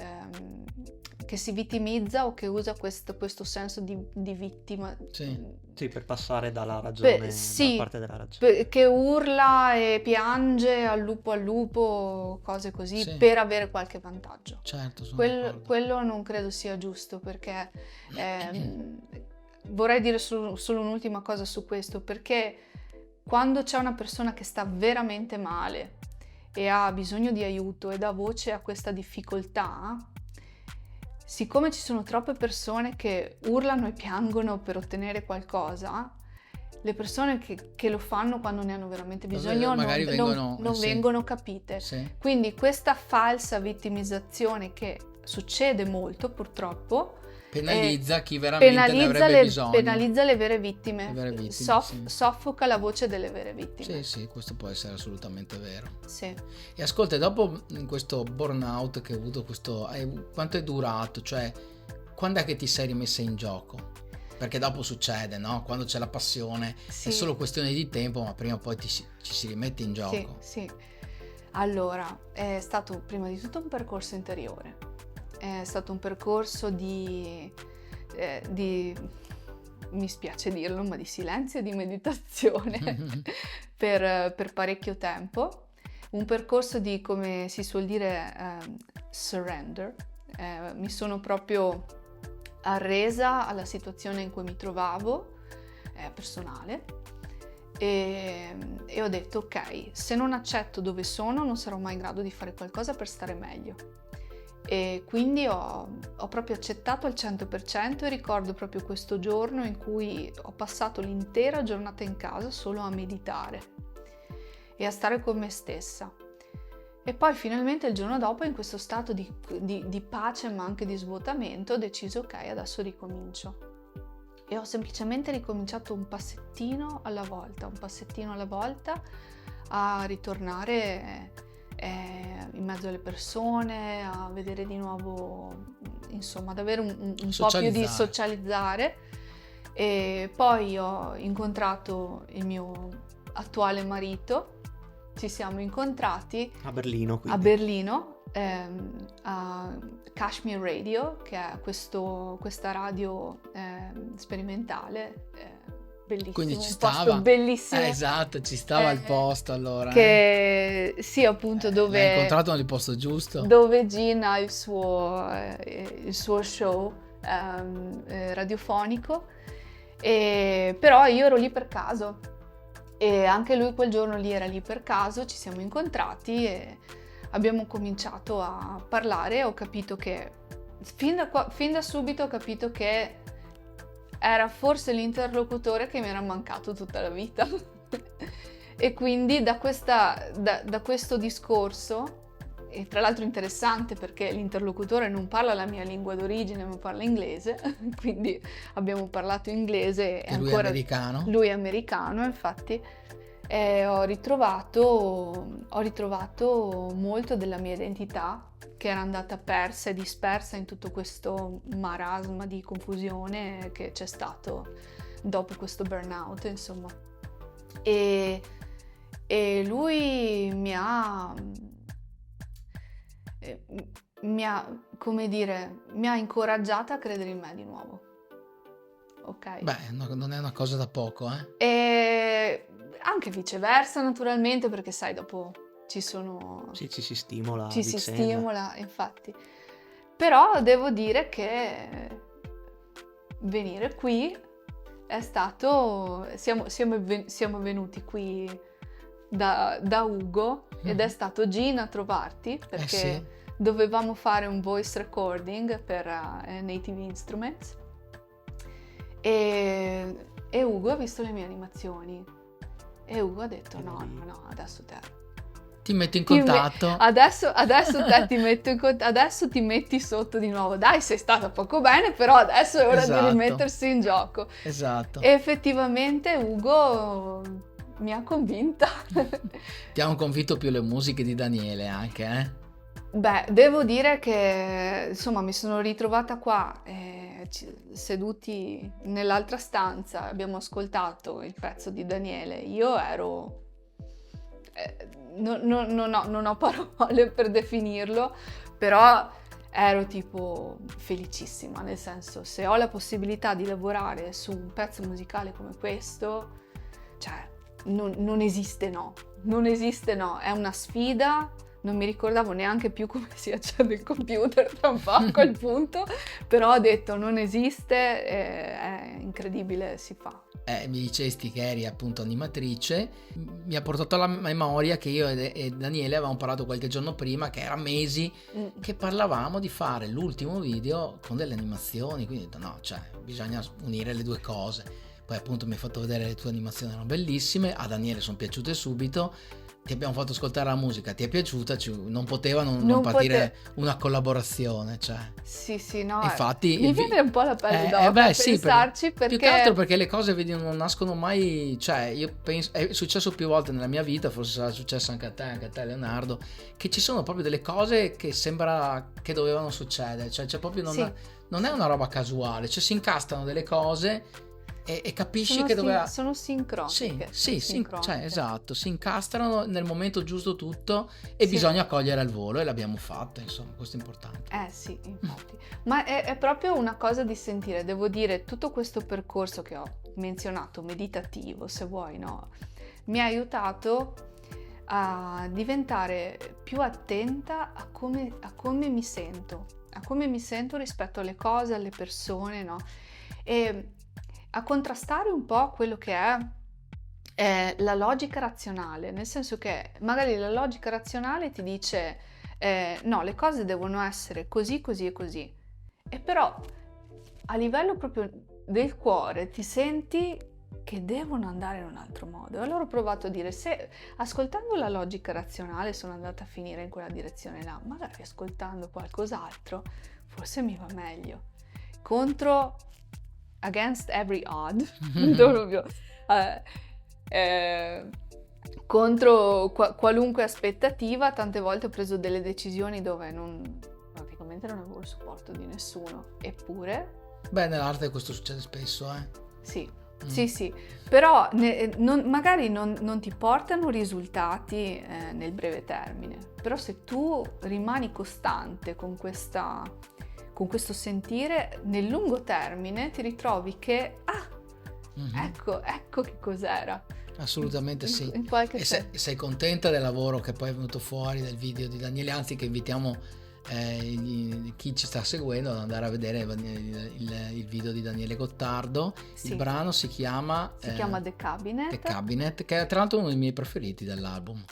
Speaker 2: vittimizza o che usa questo senso di vittima.
Speaker 3: Sì, per passare dalla ragione, dalla parte della ragione.
Speaker 2: Che urla e piange al lupo, cose così, per avere qualche vantaggio.
Speaker 1: Certo,
Speaker 2: quello non credo sia giusto, perché vorrei dire solo un'ultima cosa su questo, perché quando c'è una persona che sta veramente male e ha bisogno di aiuto e dà voce a questa difficoltà, siccome ci sono troppe persone che urlano e piangono per ottenere qualcosa, le persone che lo fanno quando ne hanno veramente bisogno non vengono capite.
Speaker 1: Sì.
Speaker 2: Quindi questa falsa vittimizzazione, che succede molto purtroppo,
Speaker 1: penalizza chi veramente ne avrebbe bisogno.
Speaker 2: Penalizza le vere vittime,
Speaker 1: sì.
Speaker 2: Soffoca la voce delle vere vittime.
Speaker 1: Sì, questo può essere assolutamente vero.
Speaker 2: Sì.
Speaker 1: E ascolta, dopo questo burnout che hai avuto, quanto è durato? Cioè, quando è che ti sei rimessa in gioco? Perché dopo succede, no? Quando c'è la passione è solo questione di tempo, ma prima o poi ci si rimette in gioco.
Speaker 2: Sì. Allora, è stato prima di tutto un percorso interiore. È stato un percorso di mi spiace dirlo, ma di silenzio e di meditazione per parecchio tempo. Un percorso di, come si suol dire, surrender. Mi sono proprio arresa alla situazione in cui mi trovavo, personale, e ho detto ok, se non accetto dove sono non sarò mai in grado di fare qualcosa per stare meglio. E quindi ho proprio accettato al 100% e ricordo proprio questo giorno in cui ho passato l'intera giornata in casa solo a meditare e a stare con me stessa. E poi finalmente il giorno dopo, in questo stato di pace ma anche di svuotamento, ho deciso ok, adesso ricomincio. E ho semplicemente ricominciato un passettino alla volta a ritornare in mezzo alle persone, a vedere di nuovo, insomma, ad avere un po' più di socializzare. E poi ho incontrato il mio attuale marito. Ci siamo incontrati
Speaker 3: a Berlino,
Speaker 2: a Kashmir Radio, che è questa radio sperimentale, bellissimo,
Speaker 1: quindi ci
Speaker 2: un
Speaker 1: stava,
Speaker 2: posto bellissimo.
Speaker 1: Esatto, ci stava il posto allora.
Speaker 2: Che sì, appunto, dove
Speaker 1: l'hai incontrato nel posto giusto.
Speaker 2: Dove Gin ha il suo show radiofonico, però io ero lì per caso e anche lui quel giorno lì era lì per caso, ci siamo incontrati e abbiamo cominciato a parlare. Ho capito che fin da subito ho capito che era forse l'interlocutore che mi era mancato tutta la vita. E quindi da questo discorso, e tra l'altro interessante perché l'interlocutore non parla la mia lingua d'origine ma parla inglese, quindi abbiamo parlato inglese.
Speaker 1: E lui è americano?
Speaker 2: Lui è americano, infatti. Ho ritrovato molto della mia identità che era andata persa e dispersa in tutto questo marasma di confusione che c'è stato dopo questo burnout, insomma. E lui mi ha come dire, mi ha incoraggiata a credere in me di nuovo. Ok?
Speaker 1: Beh, non è una cosa da poco,
Speaker 2: E anche viceversa, naturalmente, perché sai, dopo ci sono...
Speaker 3: Sì, ci si stimola.
Speaker 2: Ci si stimola, infatti. Però devo dire che venire qui è stato... Siamo venuti qui da Ugo ed è stato Gin a trovarti, perché dovevamo fare un voice recording per Native Instruments e Ugo ha visto le mie animazioni e Ugo ha detto no, adesso
Speaker 1: ti metto in contatto.
Speaker 2: Adesso te ti metto in contatto, adesso ti metti sotto di nuovo. Dai, sei stata poco bene, però adesso è ora di rimettersi in gioco.
Speaker 1: Esatto.
Speaker 2: E effettivamente Ugo mi ha convinta.
Speaker 1: Ti hanno convinto più le musiche di Daniele anche, eh?
Speaker 2: Beh, devo dire che insomma mi sono ritrovata qua, seduti nell'altra stanza, abbiamo ascoltato il pezzo di Daniele. Io ero... non ho parole per definirlo, però ero tipo felicissima, nel senso, se ho la possibilità di lavorare su un pezzo musicale come questo, cioè non esiste no, è una sfida. Non mi ricordavo neanche più come si accende il computer tra un po' a quel punto, però ho detto non esiste, è incredibile, si fa.
Speaker 1: Mi dicesti che eri appunto animatrice, mi ha portato alla memoria che io e Daniele avevamo parlato qualche giorno prima, che era mesi che parlavamo di fare l'ultimo video con delle animazioni, quindi ho detto no, cioè bisogna unire le due cose. Poi appunto mi hai fatto vedere le tue animazioni, erano bellissime, a Daniele sono piaciute subito. Ti abbiamo fatto ascoltare la musica, ti è piaciuta, non poteva non partire una collaborazione, cioè.
Speaker 2: Sì, no.
Speaker 1: Infatti
Speaker 2: mi viene un po' la pelle d'oca pensarci, perché...
Speaker 1: Più che altro perché le cose, vedi, non nascono mai, cioè io penso, è successo più volte nella mia vita, forse sarà successo anche a te Leonardo, che ci sono proprio delle cose che sembra che dovevano succedere, cioè proprio non è una roba casuale, cioè si incastrano delle cose e capisci che doveva...
Speaker 2: Sono sincroniche.
Speaker 1: Sì, cioè esatto, si incastrano nel momento giusto tutto e bisogna cogliere al volo e l'abbiamo fatto, insomma, questo è importante.
Speaker 2: Sì, infatti. Ma è proprio una cosa di sentire, devo dire, tutto questo percorso che ho menzionato, meditativo, se vuoi, no? Mi ha aiutato a diventare più attenta a come mi sento, rispetto alle cose, alle persone, no? E a contrastare un po' quello che è la logica razionale, nel senso che magari la logica razionale ti dice no, le cose devono essere così, così e così, e però a livello proprio del cuore ti senti che devono andare in un altro modo. E allora ho provato a dire, se ascoltando la logica razionale sono andata a finire in quella direzione là, magari ascoltando qualcos'altro forse mi va meglio. Against every odd, contro qualunque aspettativa, tante volte ho preso delle decisioni dove praticamente non avevo il supporto di nessuno, eppure...
Speaker 1: Beh, nell'arte questo succede spesso,
Speaker 2: Sì. Sì, però magari non ti portano risultati nel breve termine, però se tu rimani costante con questo sentire, nel lungo termine ti ritrovi che ecco che cos'era.
Speaker 1: Assolutamente sì.
Speaker 2: E
Speaker 1: sei contenta del lavoro che poi è venuto fuori del video di Daniele, anzi che invitiamo chi ci sta seguendo ad andare a vedere il video di Daniele Gottardo. Il brano si chiama
Speaker 2: The Cabinet,
Speaker 1: che è tra l'altro uno dei miei preferiti dell'album.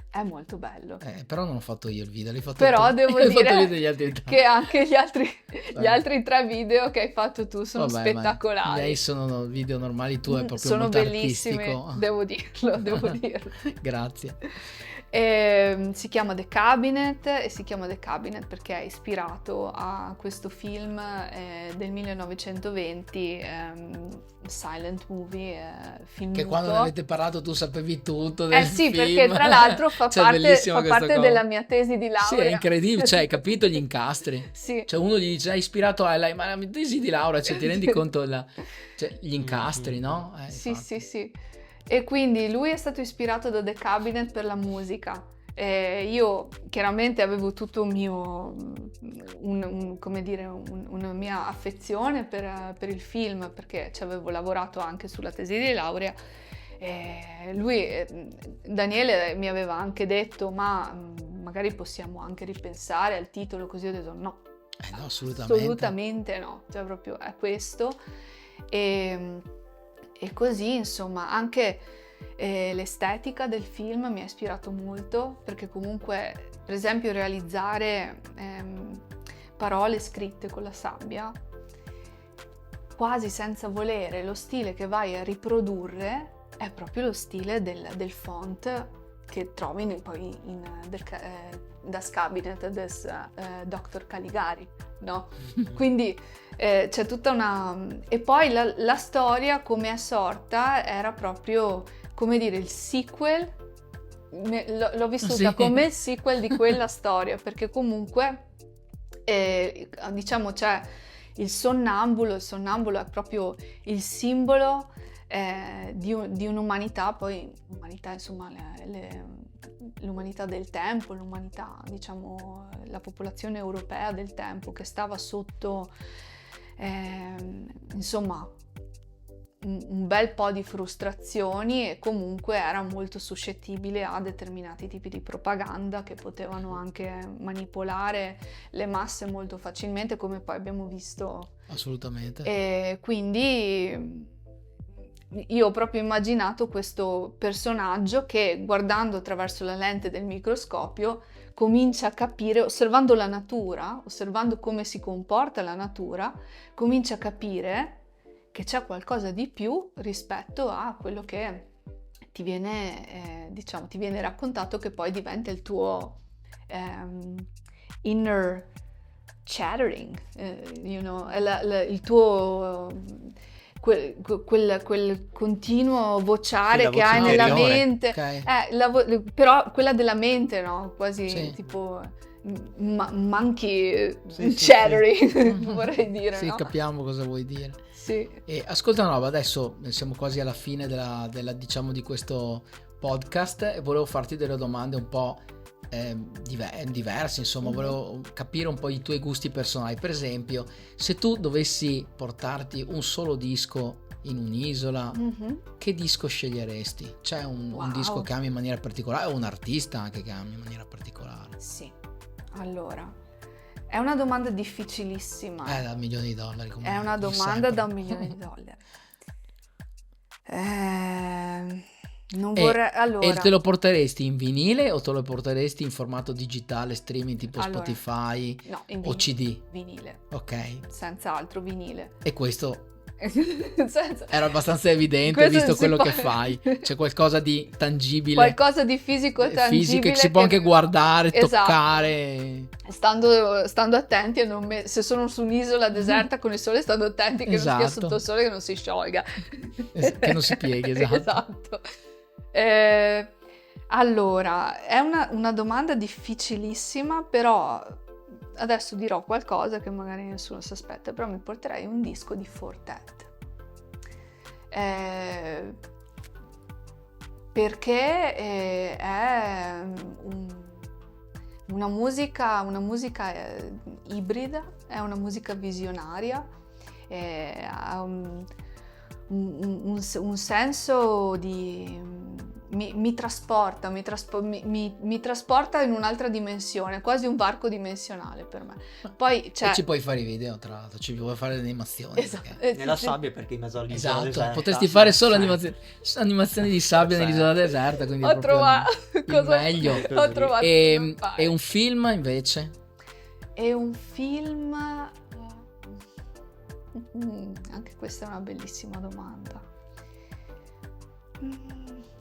Speaker 2: È molto bello.
Speaker 1: Però non ho fatto io il video, l'hai fatto
Speaker 2: però
Speaker 1: tu.
Speaker 2: Devo dire che anche gli altri 3 video che hai fatto tu sono spettacolari.
Speaker 1: I miei sono video normali, tu è proprio
Speaker 2: sono
Speaker 1: molto
Speaker 2: bellissimi,
Speaker 1: artistico.
Speaker 2: devo dirlo.
Speaker 1: Grazie.
Speaker 2: Si chiama The Cabinet e si chiama The Cabinet perché è ispirato a questo film del 1920, silent movie, film
Speaker 1: che
Speaker 2: muto.
Speaker 1: Quando ne avete parlato tu sapevi tutto del
Speaker 2: sì,
Speaker 1: film.
Speaker 2: Perché tra l'altro fa parte della mia tesi di laurea.
Speaker 1: Sì, è incredibile, cioè hai capito gli incastri.
Speaker 2: Sì.
Speaker 1: Cioè uno gli dice, è ispirato a lei, ma la mia tesi di laurea, cioè ti rendi conto gli incastri, no?
Speaker 2: Sì. E quindi lui è stato ispirato da The Cabinet per la musica. Io chiaramente avevo tutto una mia affezione per il film, perché ci avevo lavorato anche sulla tesi di laurea. Daniele mi aveva anche detto, ma magari possiamo anche ripensare al titolo, così ho detto no.
Speaker 1: No, assolutamente
Speaker 2: no, cioè proprio è questo. E così, insomma, anche l'estetica del film mi ha ispirato molto, perché comunque, per esempio, realizzare parole scritte con la sabbia, quasi senza volere, lo stile che vai a riprodurre è proprio lo stile del font che trovi poi Das Cabinet des Dr. Caligari, no? Quindi c'è tutta e poi la storia come è sorta era proprio, come dire, il sequel, l'ho vissuta come il sequel di quella storia, perché comunque diciamo c'è il sonnambulo è proprio il simbolo di un'umanità, poi l'umanità, insomma, l'umanità del tempo, l'umanità, diciamo, la popolazione europea del tempo che stava sotto, insomma, un bel po' di frustrazioni, e comunque era molto suscettibile a determinati tipi di propaganda che potevano anche manipolare le masse molto facilmente, come poi abbiamo visto.
Speaker 1: Assolutamente.
Speaker 2: E quindi io ho proprio immaginato questo personaggio che, guardando attraverso la lente del microscopio, comincia a capire, osservando la natura, osservando come si comporta la natura, comincia a capire che c'è qualcosa di più rispetto a quello che ti viene, ti viene raccontato, che poi diventa il tuo inner chattering, il tuo quel continuo vociare che hai nella mente, okay. Però quella della mente, no? Quasi tipo monkey chattering, vorrei dire.
Speaker 1: Sì,
Speaker 2: no?
Speaker 1: Capiamo cosa vuoi dire.
Speaker 2: Sì.
Speaker 1: E ascolta, Nova, adesso siamo quasi alla fine diciamo di questo podcast e volevo farti delle domande un po' diverse, insomma, volevo capire un po' i tuoi gusti personali. Per esempio, se tu dovessi portarti un solo disco in un'isola, che disco sceglieresti? C'è un disco che ami in maniera particolare, o un artista anche che ami in maniera particolare?
Speaker 2: Sì, allora, è una domanda difficilissima.
Speaker 1: Da $1 milione, come
Speaker 2: è una domanda da $1 milione. Non vorrei, allora.
Speaker 1: E te lo porteresti in vinile o te lo porteresti in formato digitale, streaming tipo Spotify,
Speaker 2: no,
Speaker 1: o CD?
Speaker 2: Vinile.
Speaker 1: Ok.
Speaker 2: Senza altro vinile.
Speaker 1: E questo era abbastanza evidente, visto quello che fai. C'è qualcosa di tangibile,
Speaker 2: qualcosa di fisico e tangibile
Speaker 1: che si può anche guardare,
Speaker 2: esatto.
Speaker 1: toccare.
Speaker 2: Stando attenti a se sono su un'isola deserta con il sole, stando attenti che non stia sotto il sole, che non si sciolga,
Speaker 1: che non si pieghi. Esatto.
Speaker 2: Allora, è una domanda difficilissima, però adesso dirò qualcosa che magari nessuno si aspetta, però mi porterei un disco di Four Tet. perché è una musica ibrida, è una musica visionaria, ha un senso di... Mi trasporta in un'altra dimensione, quasi un varco dimensionale per me. Poi
Speaker 1: e ci puoi fare i video, tra l'altro, ci puoi fare le animazioni.
Speaker 3: Esatto. Nella sabbia, perché in mezzo all'isola deserta.
Speaker 1: Potresti fare solo animazioni di sabbia nell'isola deserta, quindi
Speaker 2: ho trovato
Speaker 1: il meglio.
Speaker 2: Ho trovato
Speaker 1: e un film invece?
Speaker 2: E un film... anche questa è una bellissima domanda.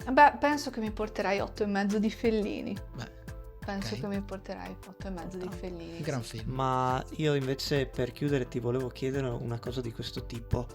Speaker 2: Beh, penso che mi porterai 8,5 di Fellini. Penso che mi porterai 8,5 di Fellini.
Speaker 1: Gran film.
Speaker 3: Ma io invece, per chiudere, ti volevo chiedere una cosa di questo tipo.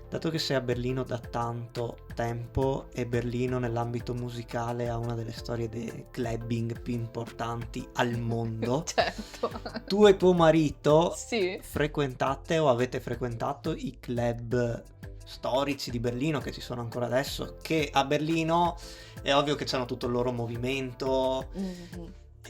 Speaker 3: Dato che sei a Berlino da tanto tempo e Berlino nell'ambito musicale ha una delle storie di clubbing più importanti al mondo,
Speaker 2: certo.
Speaker 3: Tu e tuo marito
Speaker 2: sì.
Speaker 3: frequentate o avete frequentato i club storici di Berlino, che ci sono ancora adesso, che a Berlino è ovvio che c'hanno tutto il loro movimento,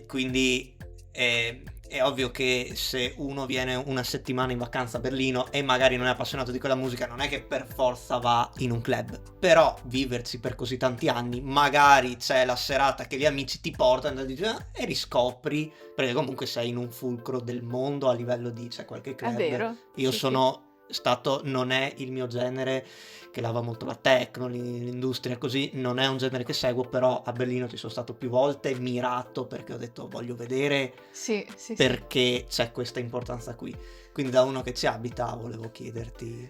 Speaker 3: quindi è ovvio che se uno viene una settimana in vacanza a Berlino e magari non è appassionato di quella musica, non è che per forza va in un club, però viverci per così tanti anni, magari c'è la serata che gli amici ti portano e riscopri, perché comunque sei in un fulcro del mondo a livello di c'è qualche club.
Speaker 2: È vero.
Speaker 3: Io sono stato, non è il mio genere, che lava molto la techno, l'industria, così non è un genere che seguo, però a Berlino ci sono stato più volte, mirato, perché ho detto voglio vedere perché c'è questa importanza qui, quindi da uno che ci abita volevo chiederti.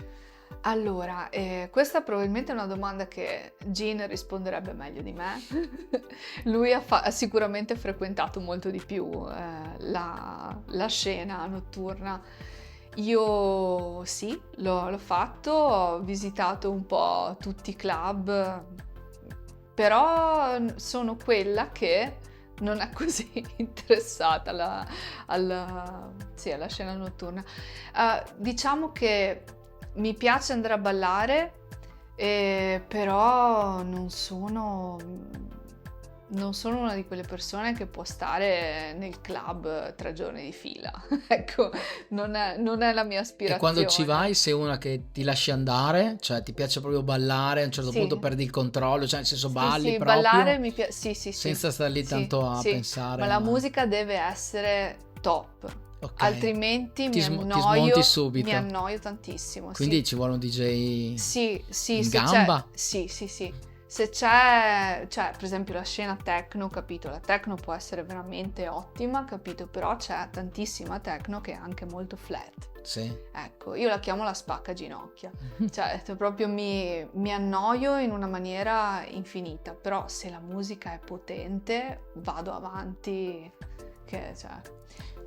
Speaker 2: Allora, questa probabilmente è una domanda che Gene risponderebbe meglio di me. Lui ha sicuramente frequentato molto di più la scena notturna. Io sì, l'ho fatto, ho visitato un po' tutti i club, però sono quella che non è così interessata alla scena notturna. Diciamo che mi piace andare a ballare, però non sono una di quelle persone che può stare nel club 3 giorni di fila. Ecco, non è la mia aspirazione.
Speaker 1: E quando ci vai sei una che ti lasci andare? Cioè ti piace proprio ballare, a un certo punto perdi il controllo, cioè nel senso balli proprio?
Speaker 2: Ballare mi piace, sì.
Speaker 1: Senza stare lì tanto a pensare.
Speaker 2: Ma la musica deve essere top.
Speaker 1: Okay.
Speaker 2: Altrimenti
Speaker 1: ti smonti subito.
Speaker 2: Mi annoio tantissimo.
Speaker 1: Quindi ci vuole un DJ in
Speaker 2: gamba? Sì. Se c'è, per esempio la scena techno, capito? La techno può essere veramente ottima, capito? Però c'è tantissima techno che è anche molto flat.
Speaker 1: Sì.
Speaker 2: Ecco, io la chiamo la spacca ginocchia. Cioè, proprio mi annoio in una maniera infinita. Però se la musica è potente, vado avanti, che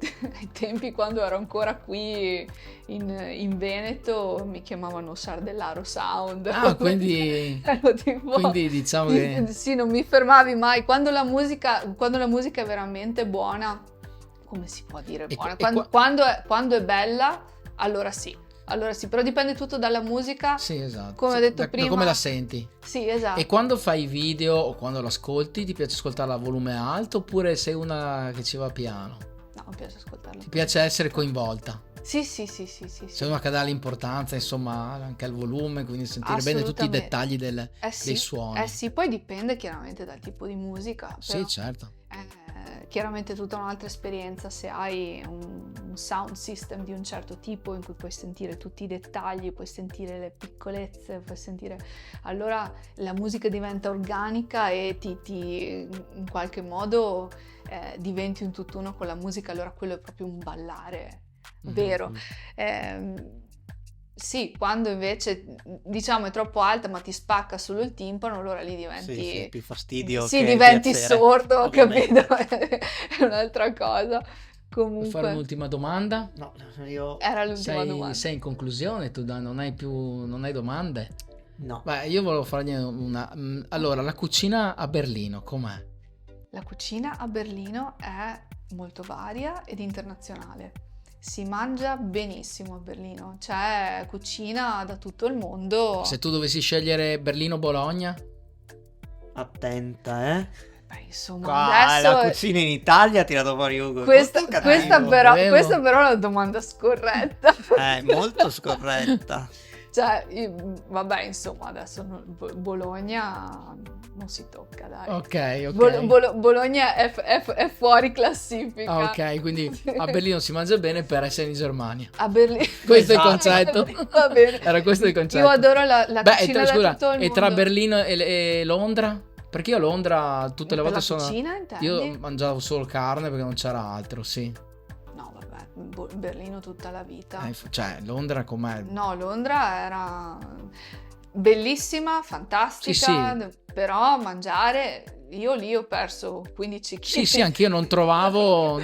Speaker 2: ai tempi quando ero ancora qui in Veneto mi chiamavano Sardellaro Sound.
Speaker 1: Quindi diciamo che
Speaker 2: sì, non mi fermavi mai. Quando la musica è veramente buona, come si può dire buona? Quando è bella, allora sì, però dipende tutto dalla musica.
Speaker 1: Sì, esatto.
Speaker 2: Come ho detto prima.
Speaker 1: Come la senti.
Speaker 2: Sì, esatto.
Speaker 1: E quando fai video o quando lo ascolti, ti piace ascoltarla a volume alto oppure sei una che ci va piano?
Speaker 2: No, mi piace ascoltarla.
Speaker 1: Ti piace essere coinvolta?
Speaker 2: Sì.
Speaker 1: Sei una che dà l'importanza, insomma, anche al volume, quindi sentire bene tutti i dettagli dei suoni.
Speaker 2: Sì, poi dipende chiaramente dal tipo di musica. Però,
Speaker 1: sì, certo.
Speaker 2: Chiaramente tutta un'altra esperienza se hai un sound system di un certo tipo in cui puoi sentire tutti i dettagli, puoi sentire le piccolezze, puoi sentire... Allora la musica diventa organica e ti in qualche modo diventi un tutt'uno con la musica, allora quello è proprio un ballare vero. Sì, quando invece diciamo è troppo alta ma ti spacca solo il timpano, allora lì diventi
Speaker 3: più fastidio,
Speaker 2: sì, diventi sordo, ovviamente. Capito? È un'altra cosa. Comunque,
Speaker 1: vuoi fare un'ultima domanda?
Speaker 3: No, io
Speaker 2: era l'ultima domanda.
Speaker 1: Sei in conclusione, tu non hai domande?
Speaker 3: No.
Speaker 1: Beh, io volevo fargli una. Allora, la cucina a Berlino com'è?
Speaker 2: La cucina a Berlino è molto varia ed internazionale. Si mangia benissimo a Berlino, c'è cucina da tutto il mondo.
Speaker 1: Se tu dovessi scegliere Berlino-Bologna?
Speaker 3: Attenta,
Speaker 2: Beh, insomma, adesso
Speaker 3: la cucina in Italia ha tirato fuori Ugo.
Speaker 2: Questa però è una domanda scorretta.
Speaker 3: Molto scorretta.
Speaker 2: Cioè, vabbè, insomma, adesso Bologna non si tocca, dai.
Speaker 1: Ok.
Speaker 2: Bologna è fuori classifica.
Speaker 1: Ok, quindi a Berlino si mangia bene per essere in Germania.
Speaker 2: A Berlino.
Speaker 1: Questo è il concetto.
Speaker 2: Va bene.
Speaker 1: Era questo il concetto.
Speaker 2: Io adoro la cucina da tutto il mondo.
Speaker 1: E tra Berlino e Londra? Perché io a Londra tutte le volte sono...
Speaker 2: cucina, intendi?
Speaker 1: Io mangiavo solo carne perché non c'era altro, sì.
Speaker 2: No, vabbè, Berlino tutta la vita.
Speaker 1: Cioè, Londra com'è?
Speaker 2: No, Londra era bellissima, fantastica,
Speaker 1: sì.
Speaker 2: Però mangiare, io lì ho perso 15 kg.
Speaker 1: Sì, anch'io non trovavo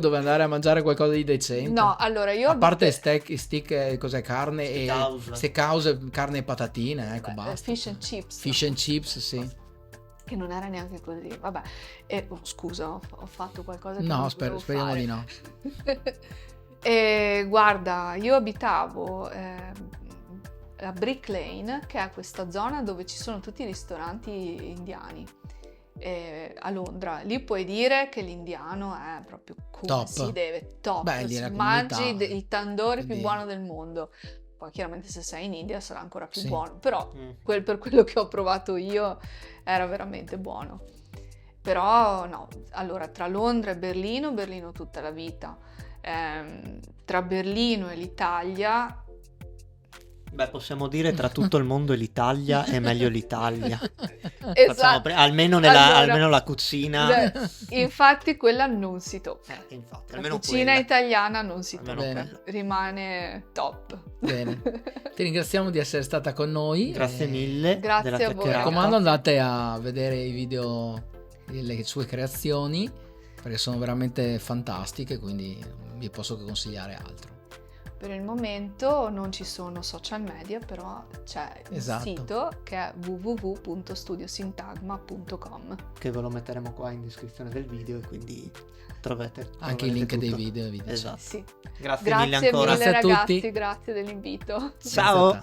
Speaker 1: dove andare a mangiare qualcosa di decente.
Speaker 2: No, allora io...
Speaker 1: A parte stick, cos'è, carne e...
Speaker 3: Steakhouse,
Speaker 1: carne e patatine, ecco, basta.
Speaker 2: Fish and chips.
Speaker 1: Fish and chips, sì.
Speaker 2: Che non era neanche così, vabbè. Scusa, ho fatto qualcosa che
Speaker 1: no, speriamo
Speaker 2: fare.
Speaker 1: Di no.
Speaker 2: Guarda, io abitavo a Brick Lane, che è questa zona dove ci sono tutti i ristoranti indiani. A Londra, lì puoi dire che l'indiano è proprio come
Speaker 1: top.
Speaker 2: Si deve, top.
Speaker 1: Beh,
Speaker 2: mangi il tandoori più buono del mondo. Poi chiaramente se sei in India sarà ancora più buono, però per quello che ho provato io era veramente buono. Però no, allora tra Londra e Berlino tutta la vita. Tra Berlino e l'Italia...
Speaker 3: Beh, possiamo dire tra tutto il mondo e l'Italia è meglio l'Italia.
Speaker 2: Esatto.
Speaker 3: Almeno la cucina.
Speaker 2: Infatti quella non si tocca.
Speaker 3: Infatti,
Speaker 2: la cucina italiana non si tocca.
Speaker 1: Bene.
Speaker 2: Rimane top.
Speaker 1: Bene. Ti ringraziamo di essere stata con noi.
Speaker 3: Grazie mille.
Speaker 2: Grazie a voi.
Speaker 1: Mi raccomando, andate a vedere i video delle sue creazioni perché sono veramente fantastiche, quindi non vi posso che consigliare altro.
Speaker 2: Per il momento non ci sono social media, però c'è il sito che è www.studiosintagma.com,
Speaker 3: che ve lo metteremo qua in descrizione del video e quindi troverete
Speaker 1: anche il link
Speaker 3: tutto.
Speaker 1: dei video.
Speaker 3: Esatto.
Speaker 2: Sì.
Speaker 3: Grazie mille ancora.
Speaker 2: Grazie mille
Speaker 1: Grazie a tutti.
Speaker 2: ragazzi, grazie dell'invito.
Speaker 3: Ciao.